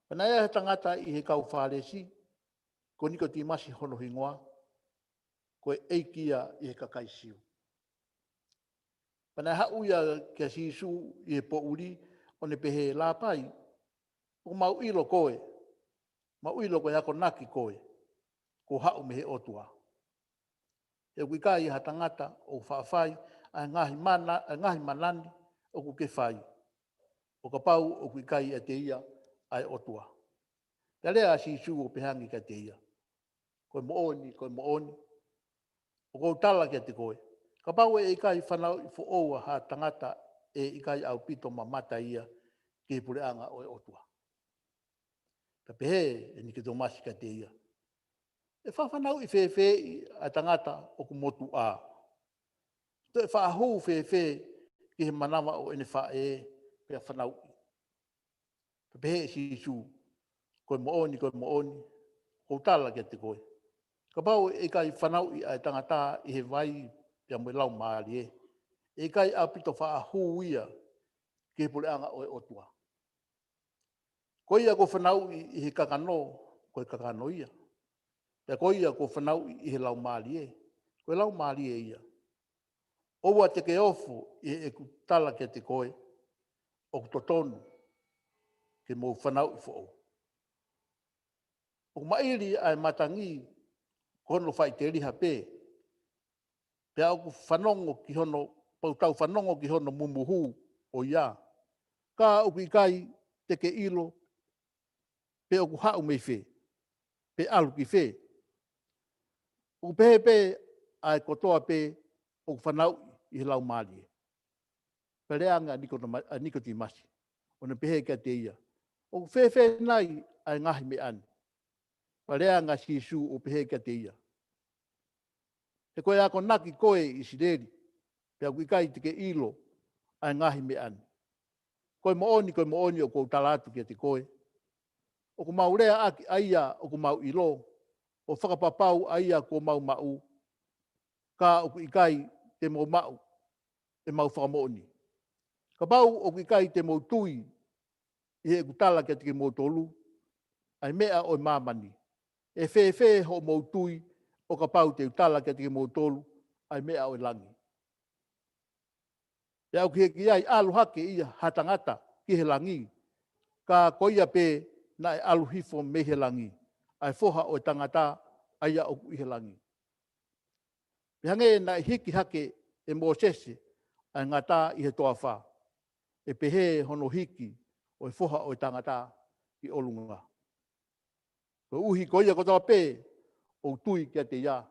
Pana ea tangata i he kau whāresi, ko niko ti masi hono hingoa, ko e eikia i he kakaisiu. Pana hau ia kia sisu i he po uri, o ne pehe la pai, o mau ilo koe ako naki koe, ko hau me he otua. E wika i ha tangata o whaafai, a ngahi manani o ku ke whai. O ka pau o kuikai a te ia ai otua. Ka lea sisu o pehangi ka te ia. Koe mooni. O kou tala kia te koe. Ka pau e ikai whanau i fo ha tangata e ikai au pito ma mata ia ke pureanga o e otua. Ka pehe e nike tō masi ka te ia. E whawhanau i whewhe a tangata o ku motu a. Te e whaahu whewhe ki he manawa o ene whae pia whanau i. Ka pehe e sisu. Koe mooni, kou tala kia te koe. Ka pau e kai whanau i a tangata i he vai pia mwe lau maari e. E kai a pito whaahu ia ke pureanga o e otua. Ko ia ko whanau i he kakano, koe kakano ia. Pea ko ia ko whanau i he lau maari e. Koe lau maari e ia. Oua te ke ofo i e ku tala kia te koe, o ku totonu, ke mou whanau i fo. O mairi ai matangi, kono whai te riha pē. Pea o ku whanongo ki hono, pautau whanongo ki hono mumuhu o ia. Ka o ku ikai te ke ilo, pe o ku hau mei whē, pe alu ki whē. O ku pehe pē ai kotoa pē, o ku whanau i he lau maari e. Pereanga niko ti masi, o na pehe kia te ia. O ku whē nai ai ngahi me ani. Pareanga sisu o pehe kia te ia. Te koe ako naki koe i sireri, pia kuikai te ke ilo, ai ngahi me ani. Koe mooni o kou talatu kia te koe. O ku mau rea aki aia o ku mau ilo, o whakapapau aia ko mau, ka o kuikai te mau, e mau whakamooni. Ka pau o kuikai te mau tui, i he kutala kia te ke mau tolu, ai mea o mamani. E whē ho mau tui, o ka pau te utala kia te ke mau tolu, ai mea o langi. E au ki ai alu hake ia hatangata ki he langi, ka koia pē na e alu hifo me he langi, ai foha o tangata aia o i he langi. Pehange na hiki hake e Mosese, ai ngata i he toa wha, e pehe hono hiki o e foha o tangata ki olunga. Ko uhi koia kotoa pē, o tui kia te ia,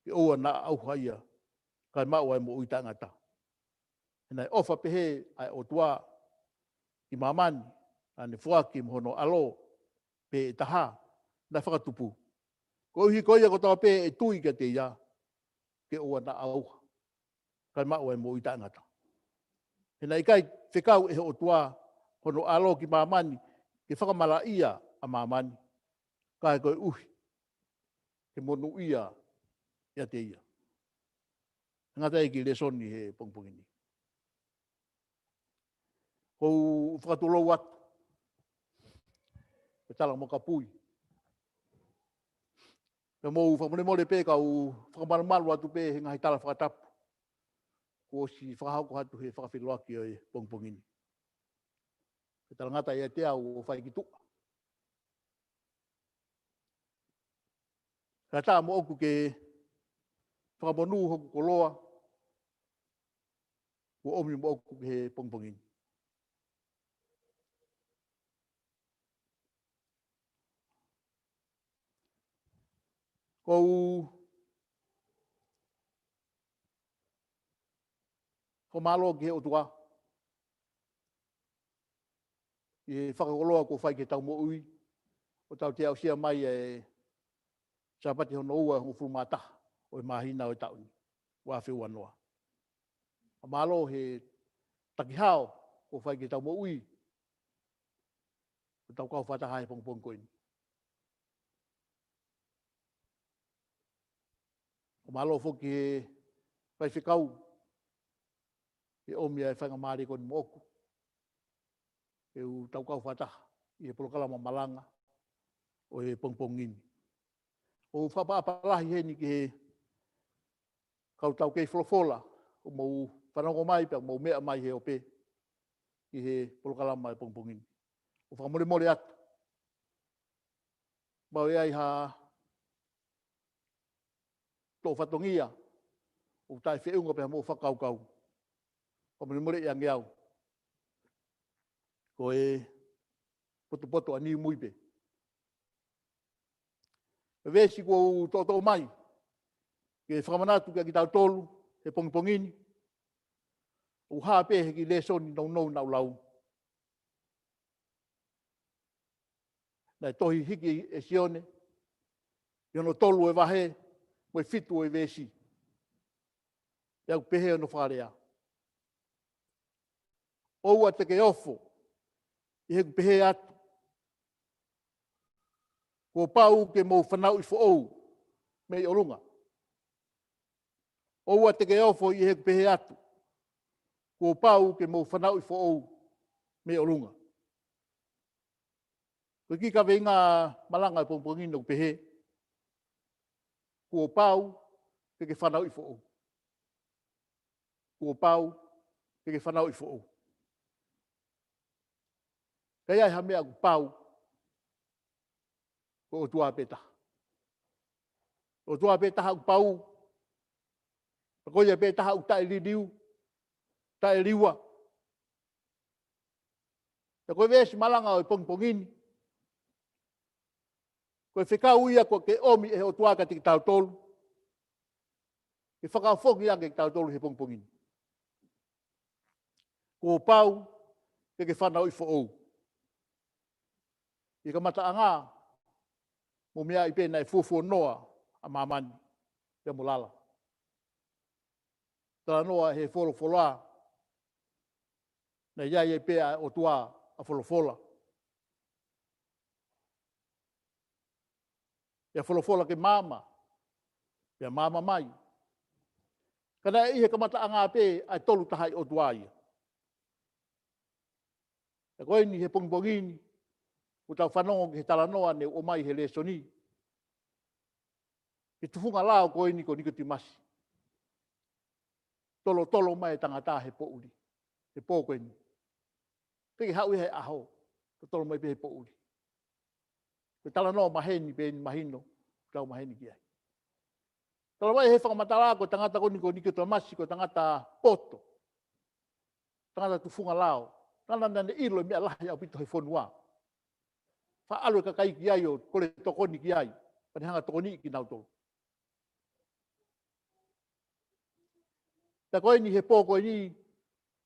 ki oua na au haia, kai mau ai mo ui tangata. Nai ofa pehe ai o tua i mamani, ane fuaki mhono alo pe e taha, na whakatupu. Ko uhi koia kotoa pē e tui kia te ia, ke oua na au, kai mau ai mo ui tangata. Nai kai whekau e o tua, hono alo ki mamani, ke whakamala ia a mamani, kai koe uhi, ke monu ia te ia. Ngata e ki le soni he pongpongini. Kou whakatolo watu. E tala mo ka pui. E mou whakamone pē kau whakamaramaru atu pē he ngahi tala whakatapu. Ko si whakahauko hatu he whakawhiloaki o e pongpongini. E tala ngata e te au o whai ki tua. Ka tā mo oku ke whakamonu hoku koloa. Ko omi mo oku ke pongpongini. Ko malo ke o tua. I whakakoloa ko whai ke tau mo ui. O tau te au sia mai e sapati hono ua ho fumata o e mahina o tauni. Wa whiu anoa. A malo he takihao ko whai ke tau mo ui. O tau kau whataha e pongpong koini. O malo foki he whai whikau. E omi e whanga maari koni mo oku. E u tau kau whataha. I he polokalama malanga. O he pongpongini. O whapaapalahi he ni ki he kau tau kei wholofola. O mau whanongo mai pe mau mea mai he ope. I he polokalama e pongpongini. O whakamore more atu. Mau e ai ha tō whatongia. O tai whiunga pe mo whakaukau. Whakamore more e angeau. Ko e poto ani muipe. Vesi ko tō mai. Ke whakamanatu kia ki tau tolu. He pongpongini. O hape he ki le soni nau nau lau. Nei tohi hiki e sione. Iono tolu e wahe. Moi fitu e vesi. Iau pehe no wharea. Oua te ke ofo. I heku pehe atu. Ko pau ke mou whanau i whaou. Me i orunga. Oua te ke ofo i heku pehe atu. Ko pau ke mou whanau i whaou. Me i orunga. Ko ki ka venga malanga i pongpongini o pehe. Ko pau ke whanau i whaou. Ko pau ke whanau i whaou. Kei ai ha mea ku pau. Ko o tua peta. O tua peta ha ku pau. Ko ia peta ha ku tae liu. Tae liua. Ta koe vesi malanga o pongpongini. Koe whekau ia ko ke omi e o tuaka te ki tau tolu. Ke whakau whoki ia ke tau tolu he pongpongini. Ko pau ke whanau i whaou. I ka mata anga, mo mea i pēnei fufu noa a mamani, te mulala. Tara noa he wholofola, na iai e pēa o tua a wholofola. Ia wholofola ke mama, ia mama mai. Kana i he ka mata anga pē, ai tolu tahai o tua ia. E koe ni he pongpongini, o tau whanongo ke tala noa ne o mai he le soni. Ke tufunga lao koe ni ko Nikotimasi. Tolo mai tangata he po uri. He po koe ni. Teki hau he aho. Tolo mai pe he po uri. Ke tala noa maheni pe ni mahino. Tau maheni ki ai. Tolo mai he whakamatala ko tangata ko Nikotimasi ko tangata poto. Tangata tufunga lao. Tana nane ilo mea lahi au pito he whonua. Whaalo ka kai ki ai o kore tokoni ki ai. Panihanga tokoni ki nau tolu. Ta koe ni he pō koe ni,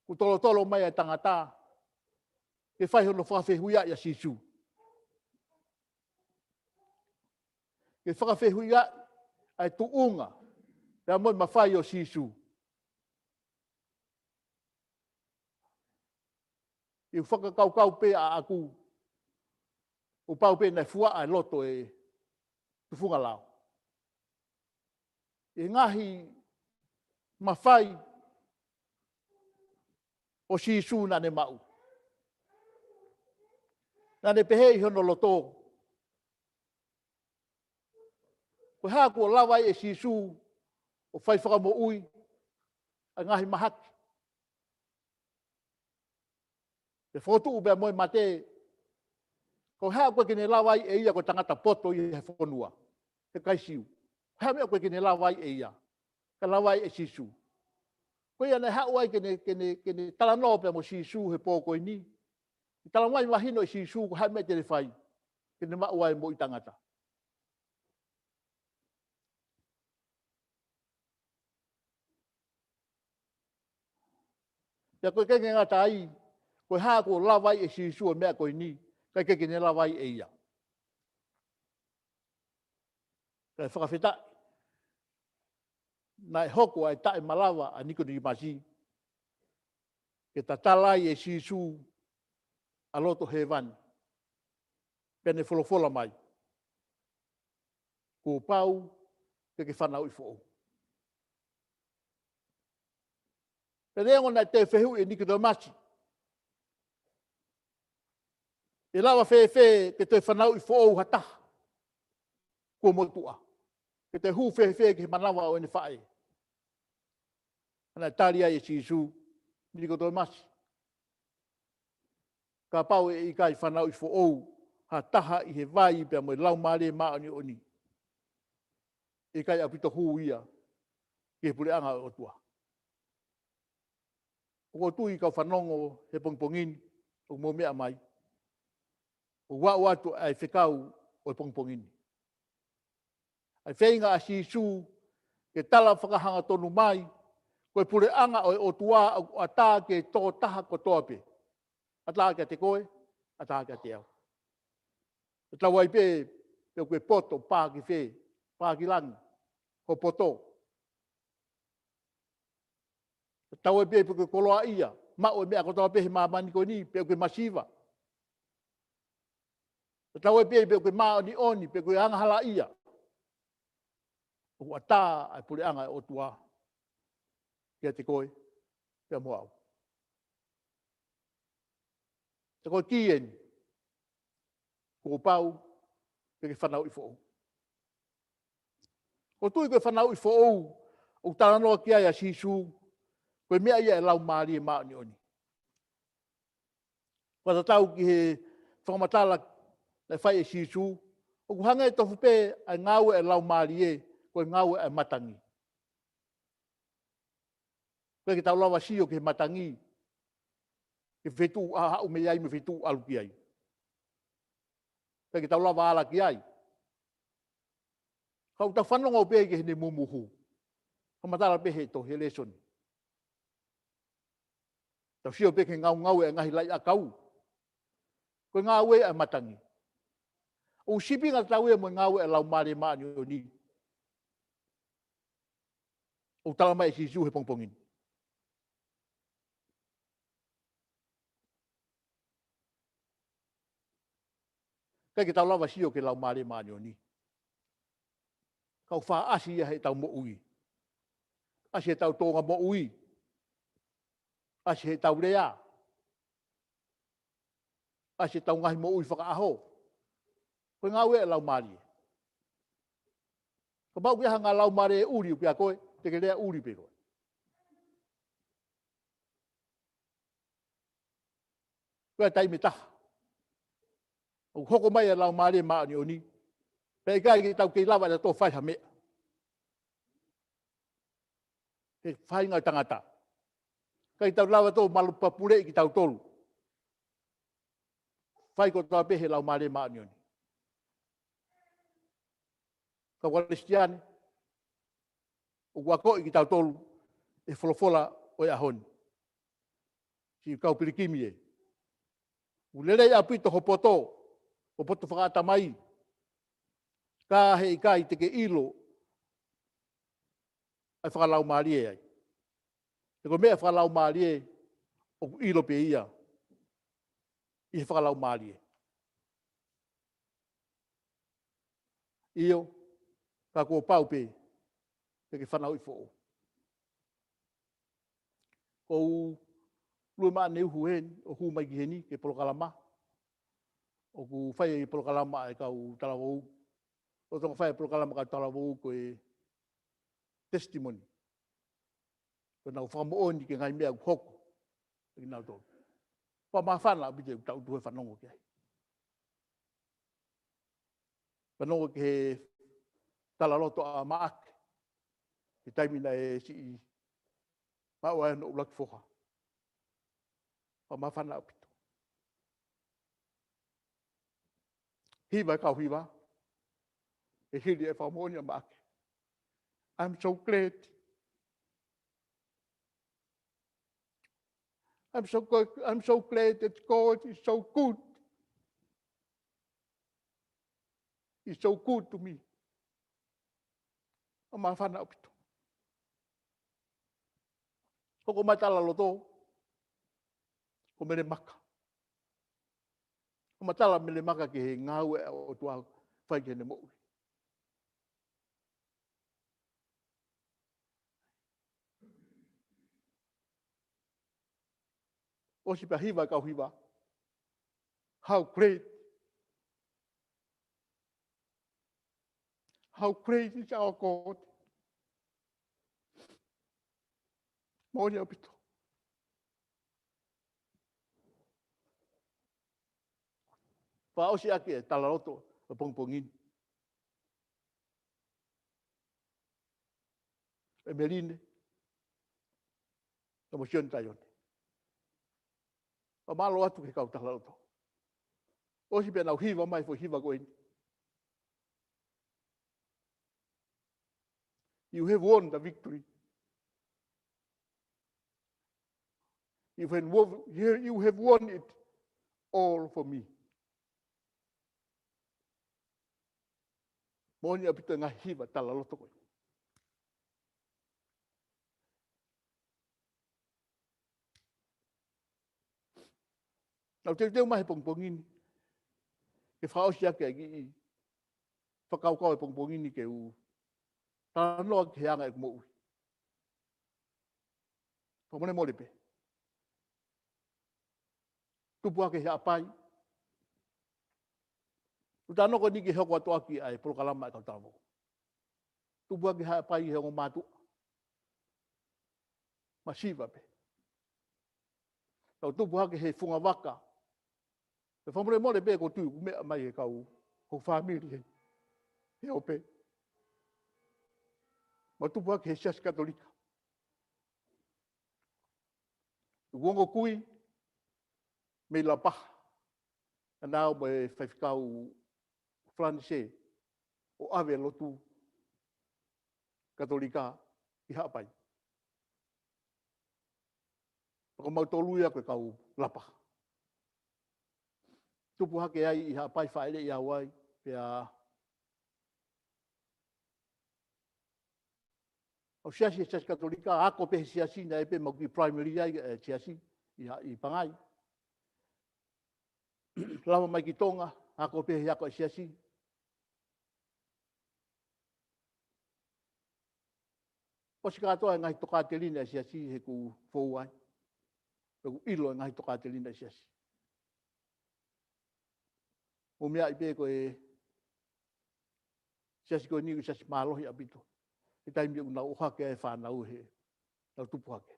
ku tolo mai a tangata, ke whai hono whakawhehuia ia sisu. Ke whakawhehuia ai tuunga, rea moi mawhai o sisu. I whakakaukau pē a aku, o pau pē nei fua ai loto e tufunga lao. E ngahi mawhai o sisu na ne mau. Na ne pehei hono loto. Ko haku o lawai e sisu o whai whakamo ui a ngahi mahaki. E whotu ubea moi mate. Ko haku e kene lawai e ia ko tangata poto i he whonua. He kaisiu. Ha me ko kene la vai e ia. Ka la vai e sisu. Ko ia ne ha wai kene tala no pe mo sisu he po ko ni. Tala mai mahino e sisu ko ha me te fai. Kene ma wai mo i tangata. Ya ko ke nga tai ko ha ko la vai e sisu me ko ni. Ka ke kene la vai e ia. Ka whakawhita. Nai hoko ai tae malawa a niko ni masi. Ke ta talai e sisu a loto he van. Pene folofola mai. Ko pau ke whanau i fō. Pene ngona te whehu e niko ni masi. E lawa whewhe ke te whanau i fō hataha. Ko motua. Ke te hu whewhe ke manawa o ene whae. Ana taria e sisu niko ni masi. Ka pau e i kai whanau i fō ha taha i he vai pia mo lau mare maa ni oni. E kai apito hu ia ke pule anga o tua. O tui ka whanongo he pongpongini o mo mea mai. O wa watu ai whekau o pongpongini. Ai whainga a sisu ke tala whakahanga tonu mai koe pule anga o tua a tā ke tō taha ko tōpe. A tā ke te koe, a tā ke te au. E tau ai pe koe poto pā ki whē, pā ki langi, ko poto. E tau ai pe koe koloa ia, mao e mea kotoa pe he mamani koe ni, pe koe masiva. E tau ai pe koe maa ni oni, pe koe angahala ia. O a tā ai pule anga o tua, kia te koe, kia mua au. Te koe kien, ko pau, pe ke whanau i fō. Ko tui koe whanau i fō, o taranoa ki ai a sisu, koe mea ia e lau maari e maa ni oni. Wata tau ki he whakamatala na whai e sisu, o kuhanga e tofu pe ai ngāwe e lau maari e, koe ngāwe e matangi. Koe ki tau lawa sio ke matangi, ke whetu a hau me ai me whetu alu ki ai. Koe ki tau lawa ala ki ai. Kau tau whanonga o pe ke hene mumuhu. Kamatala pe he to he lesoni. Tau sio pe ke ngau e ngahi lai a kau. Koe ngāwe e matangi. O sipi ngā tau e mo ngāwe e lau mare maa ni o ni. O talama e sisu he pongpongin. Kai ke tau lawa sio ke lau mare maa ni o ni. Kau wha asi ia he tau mo ui. Asi he tau tōnga mo ui. Asi he tau rea. Asi he tau ngahi mo ui whakaaho. Koe ngāwe e lau mare. Ka mau kia hanga lau mare e uri upia koe, te ke rea uri pe koe. Koe taimi taha. O hoko mai e lau mare maa ni o ni. Pei kai ki tau kei lawa e tō whai ha mea. Ke whai ngā tangata. Kai tau lawa tō malupa pure ki tau tolu. Whai ko tō pehe lau mare maa ni o ni. Ka walistiane. O wako i ki tau tolu. E wholofola o e ahoni. Si kau pirikimi e. Ulele a pito ho poto. Ho poto whakata mai. Ka he i kai te ke ilo. Ai whakalau maari e ai. Te ko mea whakalau maari e. O ilo pe ia. I he whakalau maari e. Io. Ka kua pau pe. Te ke whanau i fō. Kou lua maa neu huhen. O hu mai ki heni. Ke polokalama. O ku whai i polokalama e kau talawou. O tonga whai polokalama kau talawou koe testimony. Koe nau whakamooni ke ngai mea hoko. Eki nau tō. Pa maa whana bide tau tuhe whanongo ki ai. Whanongo ke tala loto a maake. I taimina e si i maua e no ulaki foha. O mawhana apito. Hiva e kau hiva. E hiri e whamoni a maake. I'm so glad. I'm so glad that God is so good. He's so good to me. O mawhana apito. Koko matala loto. Ko mele maka. Ko matala mele maka ke he ngau e o tua whai kene mo. O si pa hiva kau hiva. How great. How great is our God. Moni apito. Pa o si ake e tala roto o pongpongin. E meline. E mo sion tayone. O malo atu ke kau tala roto. O si pena hiva mai fo hiva koini. You have won the victory. You have won it all for me. Moni apito ngā hiva tala loto koe. Nau teu mahi pongpongini. Ke whaosi ake agi i. Whakaukau e pongpongini ke u. Tala noa ke hanga e kumo ui. Whamone mole pe. Tupu ake hea pai. Utano ko niki heko atu aki ai polokalama e kautamo. Tupu ake hea pai heo matu. Masiva pe. Tau tupu ake he funga waka. E whamone mole pe ko tui mea mai e kau. Ko whamiri he. He ope. Ma tupu ake he sias katolika. Uongo kui. Me la paha. Anau me whaifikau Franse. O ave lotu. Katolika. I hapai. Ko mautolu ia koe kau lapa. Tupu hake ai i hapai whaere i Hawaii. Pea o siasi katolika, ako pe siasi na epe mauki primary ai siasi i pangai. Lama mai ki tonga, ako pe hiako siasi. O si katoa ngai toka te lina siasi he ku fou ai. Ku ilo ngai toka te lina siasi. O mea i pe koe siasi koe niku siasi malohi abito. E taimi una uhake e whanau he. Nau tupu hake.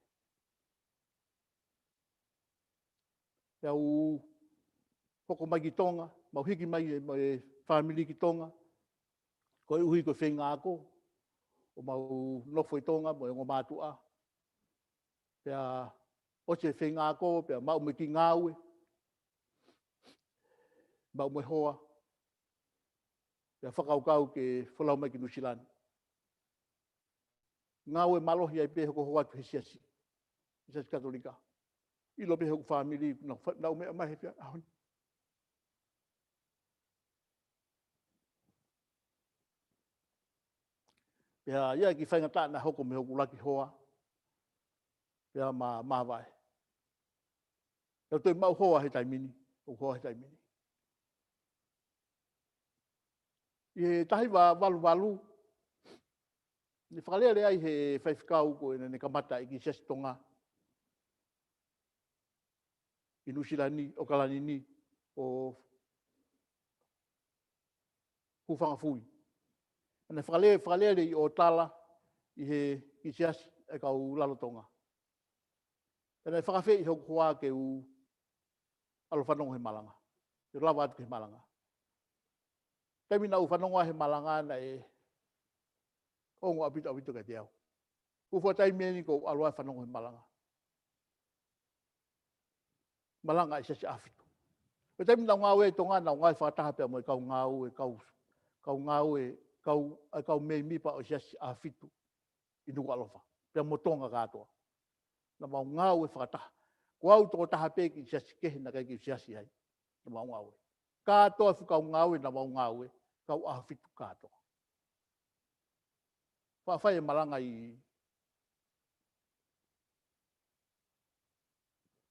Iau hoko mai ki tonga, mau hiki mai e whamili ki tonga. Koe uhi koe whenga ako. O mau nofo i tonga, mo e ngō mātua. Pea oche whenga ako, pea mau me ki ngāue. Mau me hoa. Pea whakaukau ke whalau mai ki Nusilani. Ngāue malohi ai pe hoko hoa tu he siasi. Siasi katolika. Ilo pe hoko whamili, nau mea mai he pia ahoni. Pea ia ki whainga tāna hoko me hoko laki hoa. Pea ma vai. Pea toi mau hoa he taimini. O hoa he taimini. I tahi wa walu. Ni whakalere ai he whaifikau ko e ne kamata i ki siasi tonga. I Nusilani, o Kalanini, o Hufanga Fui. Ane whakalere i o tala i he ki siasi e kau lalotonga. Ane whakawhi i hoko hoa ke u alowhanonga he malanga. Ke lawa atu he malanga. Taimi na u whanonga he malanga na e ongo apito ka te au. Ku fo tai meni ko aloa whanongo he malanga. Malanga isa se afitu. Ko tai mina ngā ue tonga na ngai whataha pia mo kau ngā ue kau ngā ue kau mei mipa o isa se afitu i nuku alofa. Pia mo tonga katoa. Na mau ngā ue whataha. Ko au toko taha peki isa se kehe na kai ki isa se hai. Na mau ngā ue. Katoa fu kau ngā ue na mau ngā ue kau afitu katoa. Whawhai malanga i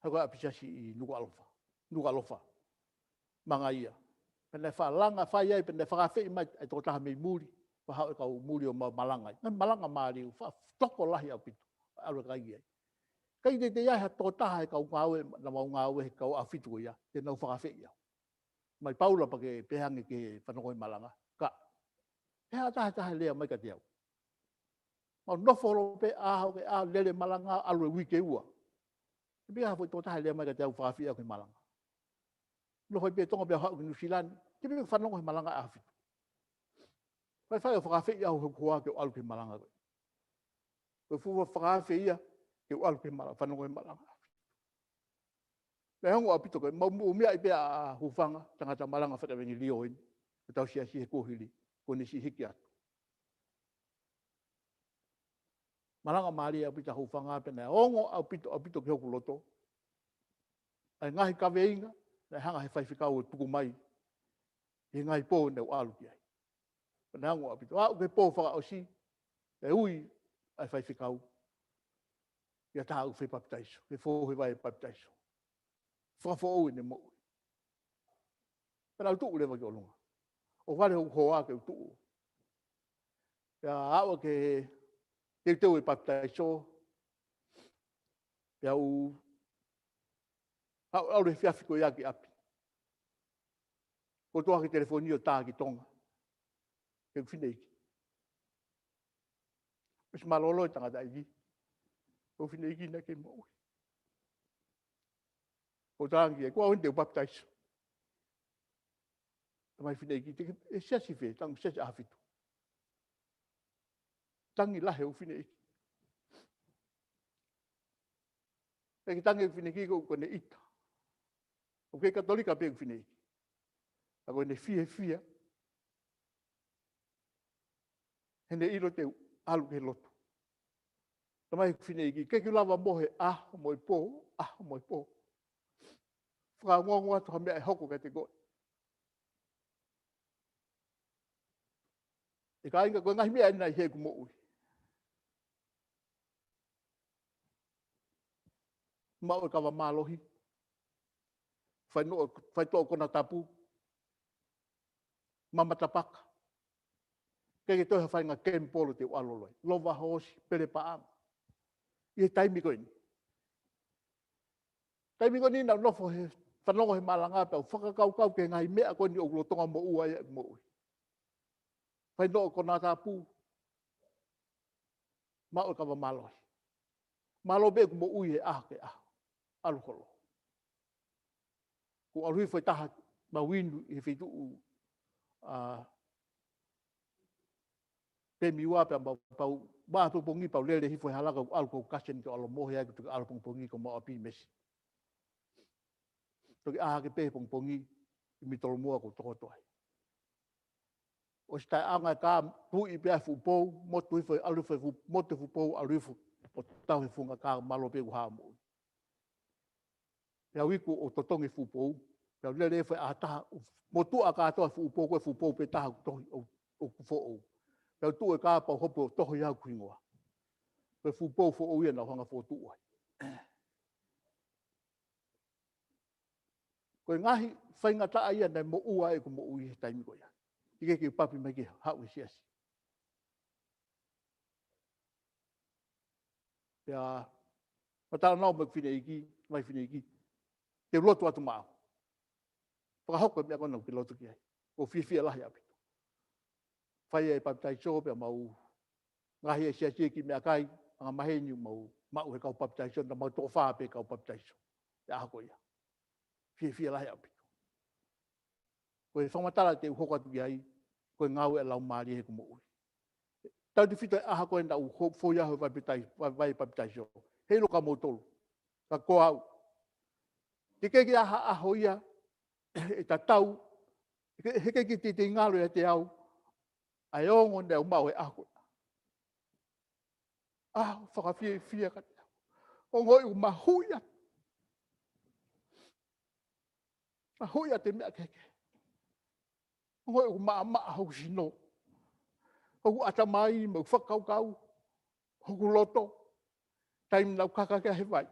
hako apisasi i nuku alofa. Manga ia. Pene whalanga whai ai, pene whakawhi mai, ai toko taha mei muri, whahau e kau muri o malanga. Ngai malanga maari, toko lahi au pitu, alu kai ai. Kai te iai ha toko taha e kau ngāwe, na mau ngāwe he kau awhitu ia, te nau whakawhi ia. Mai paula pa ke pehangi ke whanokoi malanga, ka. Hea taha lea mai ka te au. Mau noforo pe ahau ke ahau lele malanga alu e wike ua. Pia hafo toko taha lea mai ka te au whakawhi au ke malanga. No hoi pe tonga pe hau ki New Zealand, te pe whanongo he malanga a awhitu. Pai whai o whakawhi au he kua ke o alu ke malanga koe. Koe fuwa whakawhi ia ke o alu ke malanga, whanongo he malanga a awhitu. Pea hongo a pito koe, mau mea i pea a hufanga, tangata malanga whakawengi lio hini, ke tau sia si he kohili, kone si hiki atu. Malanga maari au pita hufanga, pena hongo au pito ke hoku loto. Ai ngahi kawe inga, na hanga he whaiwhikau o tuku mai, he ngai pō neu alu ki ai. Pana hango apito, ke pō whaka o si, e ui ai whaiwhikau, ia taha u whi baptaiso, he fō he vai baptaiso. Whakafo au ne mo. Pana au tuku lewa ki o lunga. O wale ho hoa ke u tuku. Ia awa ke teu e baptaiso, ia u au le whiawhiko ia ki api. Ko toa ki telefoni o tā ki tonga. Ke whine iki. Mas malolo i tangata iki. Ko whine iki na ke maui. Ko tāngi e, ko au hinte u baptaiso. Mai whine iki, e siasi whe, tangu siasi awhitu. Tangi lahe u whine iki. E ki tangi whine iki ko ne ita. O ke katolika pe whine iki. Ako ne fia. Hene iro te alu ke loto. Tamai whine iki, ke ki lava mohe moi pō. Whakangongo atu ha mea e hoko ka te koe. E ka inga koe ngahi mea ina i he ku mo ui. Mau e kawa mālohi. Whai tō kona tapu. Mamatapaka. Kei ke toha whainga kempolo te ualoloi. Lova hosi, pere paanga. I he taimi koe ni. Taimi koe ni na nofo he whanongo he malanga pau. Whakakau ke ngai mea koe ni o kulotonga mo ua ia mo ui. Whai no kona tapu. Mau e kawa mālohi. Malo be ku mo ui he aho ke aho. Aluholo. Ko aluhi whai taha mawinu i he whitu pe miwa pe pau ba to pongi pau lele hi foi halaka alko kasen to alo mohe ai to alko pongi ko mo api mes to a ke pe pongi mi tolo mo ko to to ai o sta anga ka tu i pe fu po mo tu foi alu foi mo tu fu po alu fu o tau he funga ka malo pe ha mo ya wiku o to tongi fu po ya lele foi ata mo tu aka to fu po pe ta to o fo Pau tu e ka pau hopo toho iau kuingoa. Pe fu pou fo o ia na hanga fo tu ai. Koe ngahi whainga taa ia nei mo ua e ko mo ui he taimi ko ia. Ike ki papi mai ki hau i siasi. Pea, matala nao mai whine iki, te lotu atu maa. Whakahoko mea kona ki lotu ki ai. Ko whiwhia lahi api. Whai e baptaiso pia mau ngahi e siasi ki mea kai, anga maheni mau he kau baptaiso, na mau tō whaa pe kau baptaiso. Te ahako ia. Whiwhia lahi api. Koe whamatala te uhoka tu ai, koe ngau e lau maari he kumo ui. tau te whita aha koe na u fōia ho vai papitai he lo ka motolo ka ko au te keke aha aho ia e ta tau he keke te ngalo e te au ai ongo ne umau e ako whakawhia ka o ngoi u mahuia mahuia te mea keke o ngoi u maa hau sino hoku atamai mau whakaukau hoku loto taim nau kakakea he vai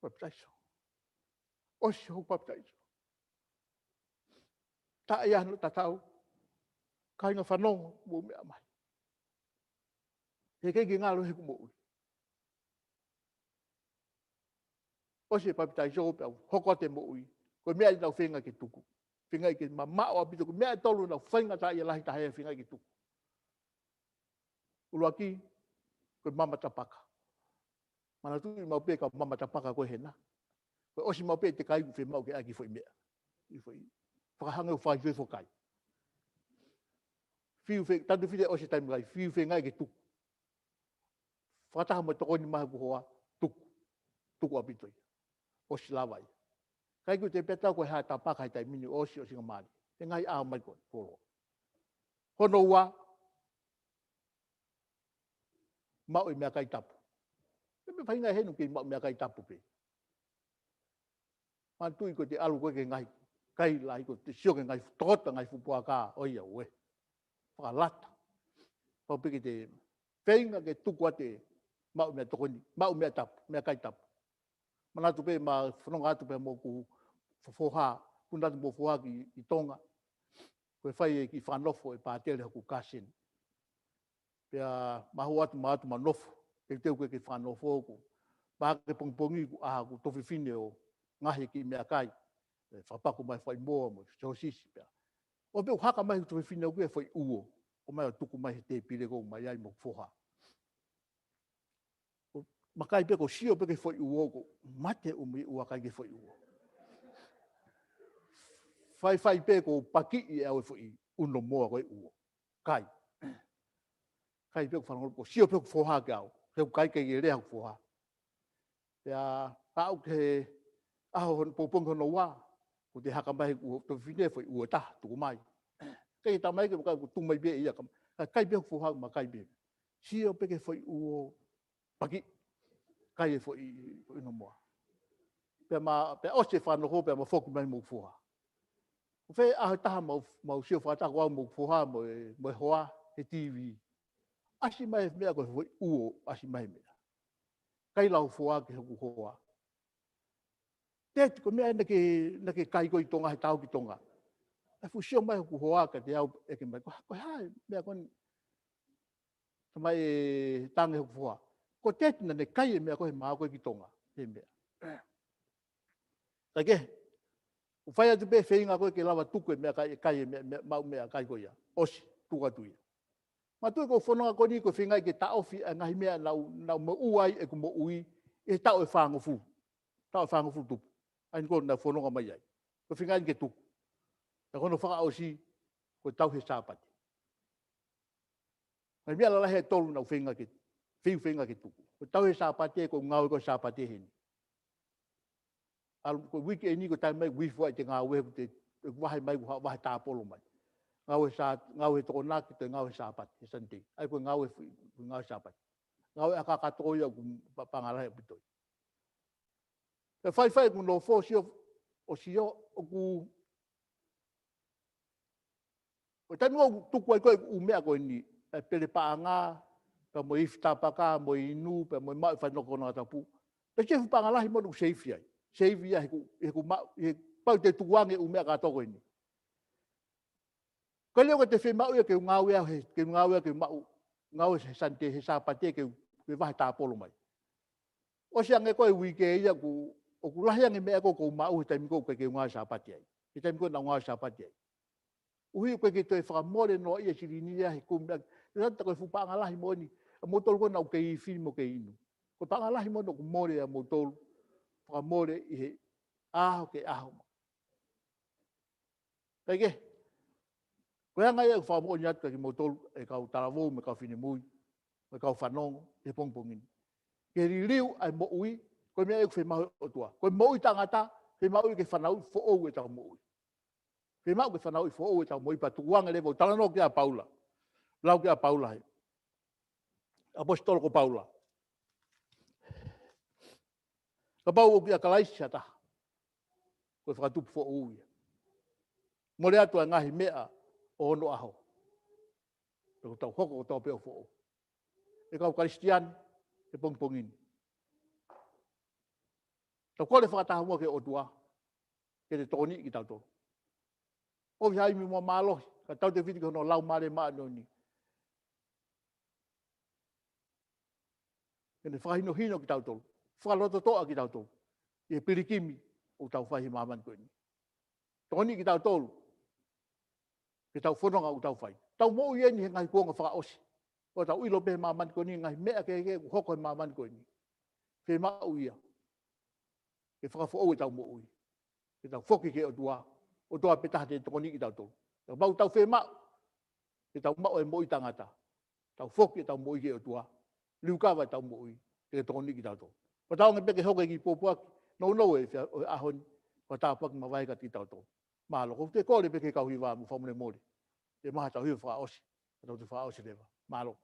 papitaiso osi hoku papitaiso ta ia no tatau kainga whanongo mo mea mai he keke ngalo he kumo ui osi papitaiso pe hoko te mo ui ko mea nau whenga ke tuku whenga ke mamao apito ko mea tolu nau whenga ta ia lahi tahea whenga ke tuku ulu aki ko mama tapaka mana tu mau pe ka mama tapaka ko hena ko osi mau pe te kai ku mau ke aki foi mea i foi whakahanga u whai whe whokai fiu whe tantu white osi taim gai fiu whe ngai ke tuku whakataha mo tokoni maha ku hoa tuku apitoi osi lawai kai ku te peta ko ha tapaka hai tai mini osi ngamari te ngai a mai ko kolo hono ua mau i mea kai tapu. Me whainga henu ki mau mea kai tapu pe. Mantui ko te alu koe ke ngai kai lai ko te sio ke ngai tota ngai fupua ka oia ue. Whakalata. Pau peke te whainga ke tuku ate mau mea tokoni, mau mea tapu, mea kai tapu. Manatu pe ma whanonga atu pe mo ku whoha, kunatu mo whoha ki tonga. Koe whai e ki whanofo e pātere haku kāseni. Pea mahu atu ma nofo, e teu koe ke whanofo ku. Maha ke pongpongi ku aha ku towhiwhine o ngahi ki mea kai. Whapaku mai whai moa mo, sosisi pea. O peo haka mai towhiwhine o koe whai uo. O mai o tuku mai he te pire kou mai ai mo whoha. Makai pe ko sio pe ke whai uo ko, mate umi ua kai ke whai uo. Whai pe ko paki i au e whai uno moa koe uo. Kai. Kai pe ko whanonga ko sio pe ko whoha ke au. Te kai ke i rea ko whoha. Pea au ke aho popongo no wā. Ko te haka mai ko to whine whai ua taha tuku mai. Kei ta mai ke mo kai ko tumai be ia kam. Kai pe ko whoha ma kai pe. Sio pe ke whai uo paki. Kai e whai uno moa. Pea ose whanoko pea ma whoku mai mo whoha. Whai aho taha mau sio whatako au mo whoha mo hoa he TV. Asi mai mea ko whai uo asi mai mea. Kai lau whoa ke huku hoa. Te ko mea na ke kai koi tonga he tau ki tonga. E fusio mai huku hoa ka te au e ke mai. Ko hai mea kon tamai e tange huku hoa. Ko te na ne kai e mea ko he maa koe ki tonga. He mea. Ta ke. O whai atu pe whenga koe ke lawa tuku e mea kai e mau mea kai koe ia. Osi, tuka tuia. Ma tui ko whanonga koni ko whingai ke taofi a ngahi mea nau mo uai e ko mo ui e tau e whangofu. Tau e whangofu tupu. Aini ko na whanonga mai ai. Ko whingai ke tuku. Ta kono whaka osi ko tau he sāpati. Mai mea lalahe e tolu nau whinga ke whinga ke tuku. Ko tau he sāpati e ko ngau e ko sāpati heni. Alu ko wiki e ni ko tai mai wifu ai te ngā wehe ko te wahe mai ko wahe tāpolo mai. Ngau he toko naki te ngau he sāpati, he sante. Ai koe ngau he sāpati. Ngau he akakato ia ku pangalahe pitoi. E whai ku no fo sio o sio o ku... O tani o tuku ai koe u mea koe ni. E pere paanga, pe mo iftapaka, mo inu, pe mo mau whanoko na tapu. Pe sefu pangalahi mo nuk seifi ai. Seifi ai he ku pau te tukuange u mea katoko ni. Ko leo te whi mau ia ke ngau ia ke mau ngau he sante he sāpate ke wahe tāpolo mai. O si ange koe wike ia ku o ku lahi ange mea ko mau he taimi ko ke ngau sāpate ai. He taimi ko na ngau sāpate ai. Uhi koe ke toi whakamore no ia sirini ia he kumea. Te tata koe whupanga lahi mo ni. A motolo ko na u kei whini mo kei inu. Ko panga lahi mo no ku more a motolo. Whakamore i he aho ke aho. Kaike. Ko hanga ia wha mo ni atu ki motolu e kau taravou me kau whini mui. Mai kau whanongo e pongpongini. Ke ririu ai mo ui, koe mea eku whemahu o tua. Koe mo ui tangata, whemahu i ke whanau fo ou e tau mo ui. Whemahu ke whanau i fo ou e tau mo ui, pa tuanga levo, talano ke a Paula. Lau ke a Paula hei. Apostolo ko Paula. Ka pau o ki a kalaisia ta. Koe whakatupu fo ou ia. Mo le atu a ngahi mea o ono aho. E ko tau hoko o tau peo fo ou. E kau karistiani, e pongpongini. Tau kore whakataha mua ke o tua, ke te tōni ki tau tō. O vi haimi mua mālohi, ka tau te whiti kono lau mare maa noni. Ke ne whakahino hino ki tau tō. Whakaloto toa ki tau tō. E pirikimi o tau whahi māman koe ni. Tōni ki tau tō. Ke tau whanonga o tau whai. Tau mo ui eni he ngai kuonga whakaosi. O tau ilo pe māman koe ni, ngai mea ke hoko he māman koe ni. Whe maa uia. Ke whakafo o e tau mo ui. Ke tau whoki ke o tua petaha te tōni ki tau tō. Tau mau tau whe maa. Ke tau mao e mo i tangata. Tau whoki e tau mo i ke o tua. Liukawa e tau mo ui. Ke tōni ki tau tō. Pa tau nge peke hoke ki pōpuaki. No e ahoni. Pa tau paki mawaiga ti tau tō. Mahalo. Ko te kore peke kau hiwa mu whamune mori. Te maha tau hiwa whakaosi. Tau te whakaosi lewa. Mahalo.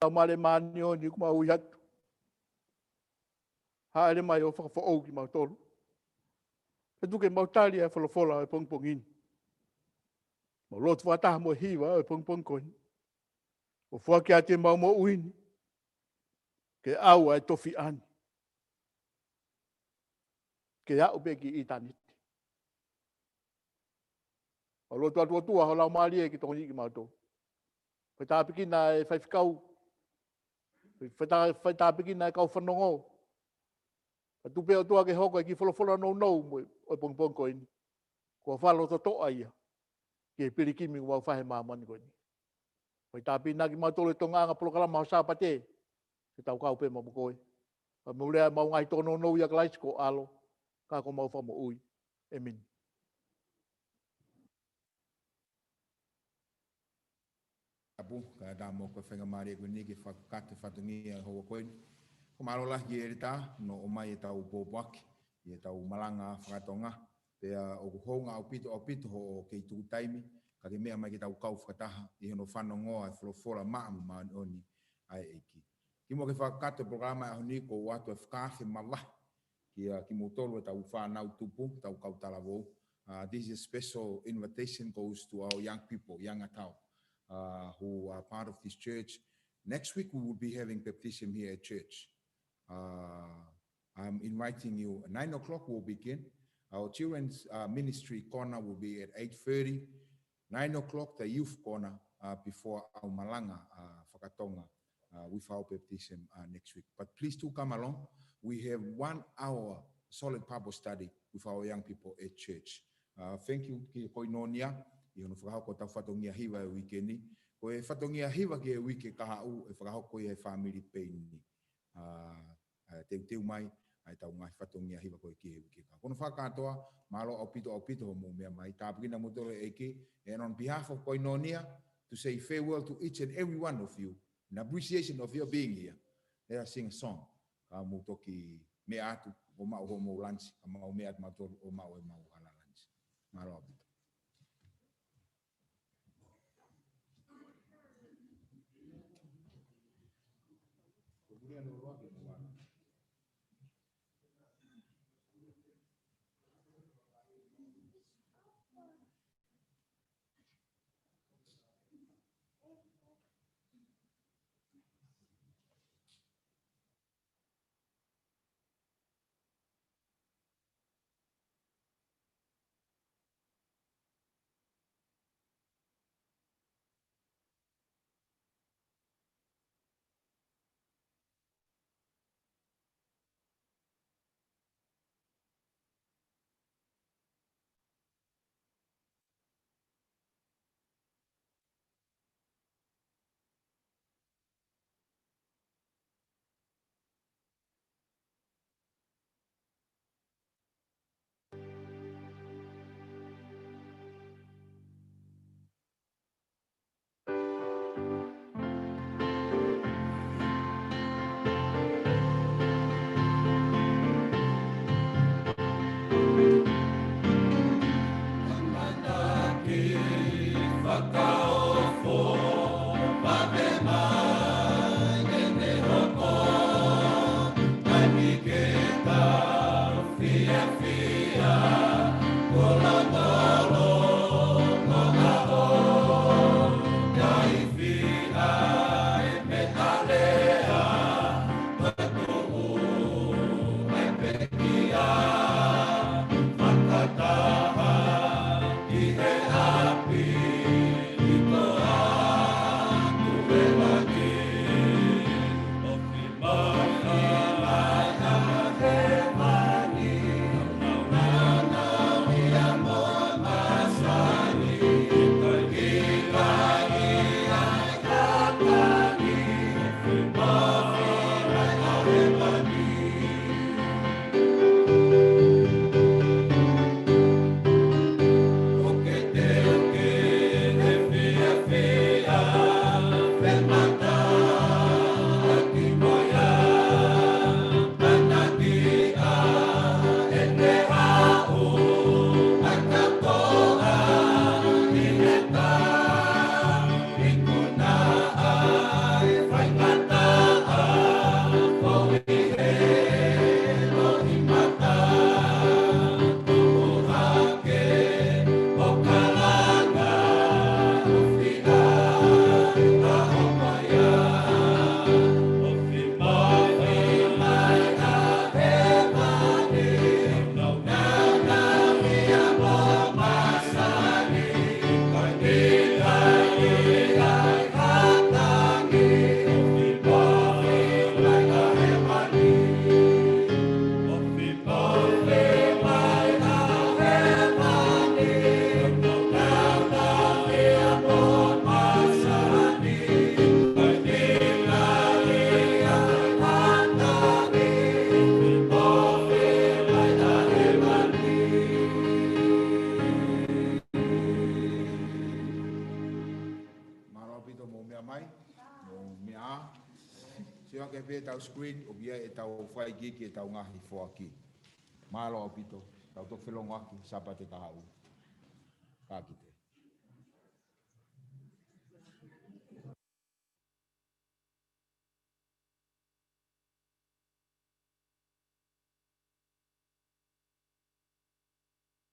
tau male mani o ni kuma ui atu. Haere mai o whakawhaou ki mautoro. E tuke mautari e whalafola e pongpongini. Mo lotu wataha mo hiwa e pongpongkoni. O whake a te mau mo uini. Ke au ai tofi ani. Ke au pe ki itaniti. O lotu atu atua ho lau maari e ki tongoni ki mautou. Whai tāpikina e whaiwhikau. Whai tāpikina e kau whanongo. Tu pe tua ke hoko ki folo no mo o pong ko ini. Ko falo to toa ia. Ke pirikimi wa fahe mamani ko ini. Wai tapi na ki matole tonga nga polo kala ma sa pate. Ke tau kau pe mo ko. Pa mule ma ngai to no ia klais ko alo. Ka ko mau fa mo ui. Emin. Apu ka da mo ko fenga mari ko ni ki fa kate fa tungi ho ko ni. Ko malo la ki erita no o mai tau popaki. Ye tau malanga whakatonga. Pea o kuhonga o pito ho kei tu taimi. Ka ke mea mai ki tau kau whakataha. I hono whanongoa e wholofola maamu maani oni ai eiki. Ki mo ke whakate programa e honi ko watu e whakawhi mawahi. Ki mo tolu e tau whanau tupu, tau kau talavou. This is a special invitation goes to our young people, young atau, who are part of this church. Next week we will be having baptism here at church. I'm inviting you. 9 o'clock we'll begin. Our children's ministry corner will be at 8:30. 9 o'clock, the youth corner before our Malanga Whakatonga with our baptism next week. But please do come along. We have 1 hour solid Bible study with our young people at church. Thank you, ki koinonia. I hono whakahoko tau whatongia hiwa e wikendi. Ko e whatongia hiwa ki e wike kahau e whakahoko i e family peini. Teu mai, ai tau ngai whatongia hiwa ko e ki e wike kahau. Kono whakatoa, malo au pito ho mo mea mai. Tāpukina motore eke. And on behalf of Koinonia, to say farewell to each and every one of you, in appreciation of your being here, let us sing a song. Mutoki me atu, o mau homo lansi, o mau me atu mator, o mau e mau hala lansi. Malo au pito. tau screen o bia e tau whai ki e tau ngahi whoaki. Malo apito, tau to whelongo aki, sapa te kahau. Ka kite.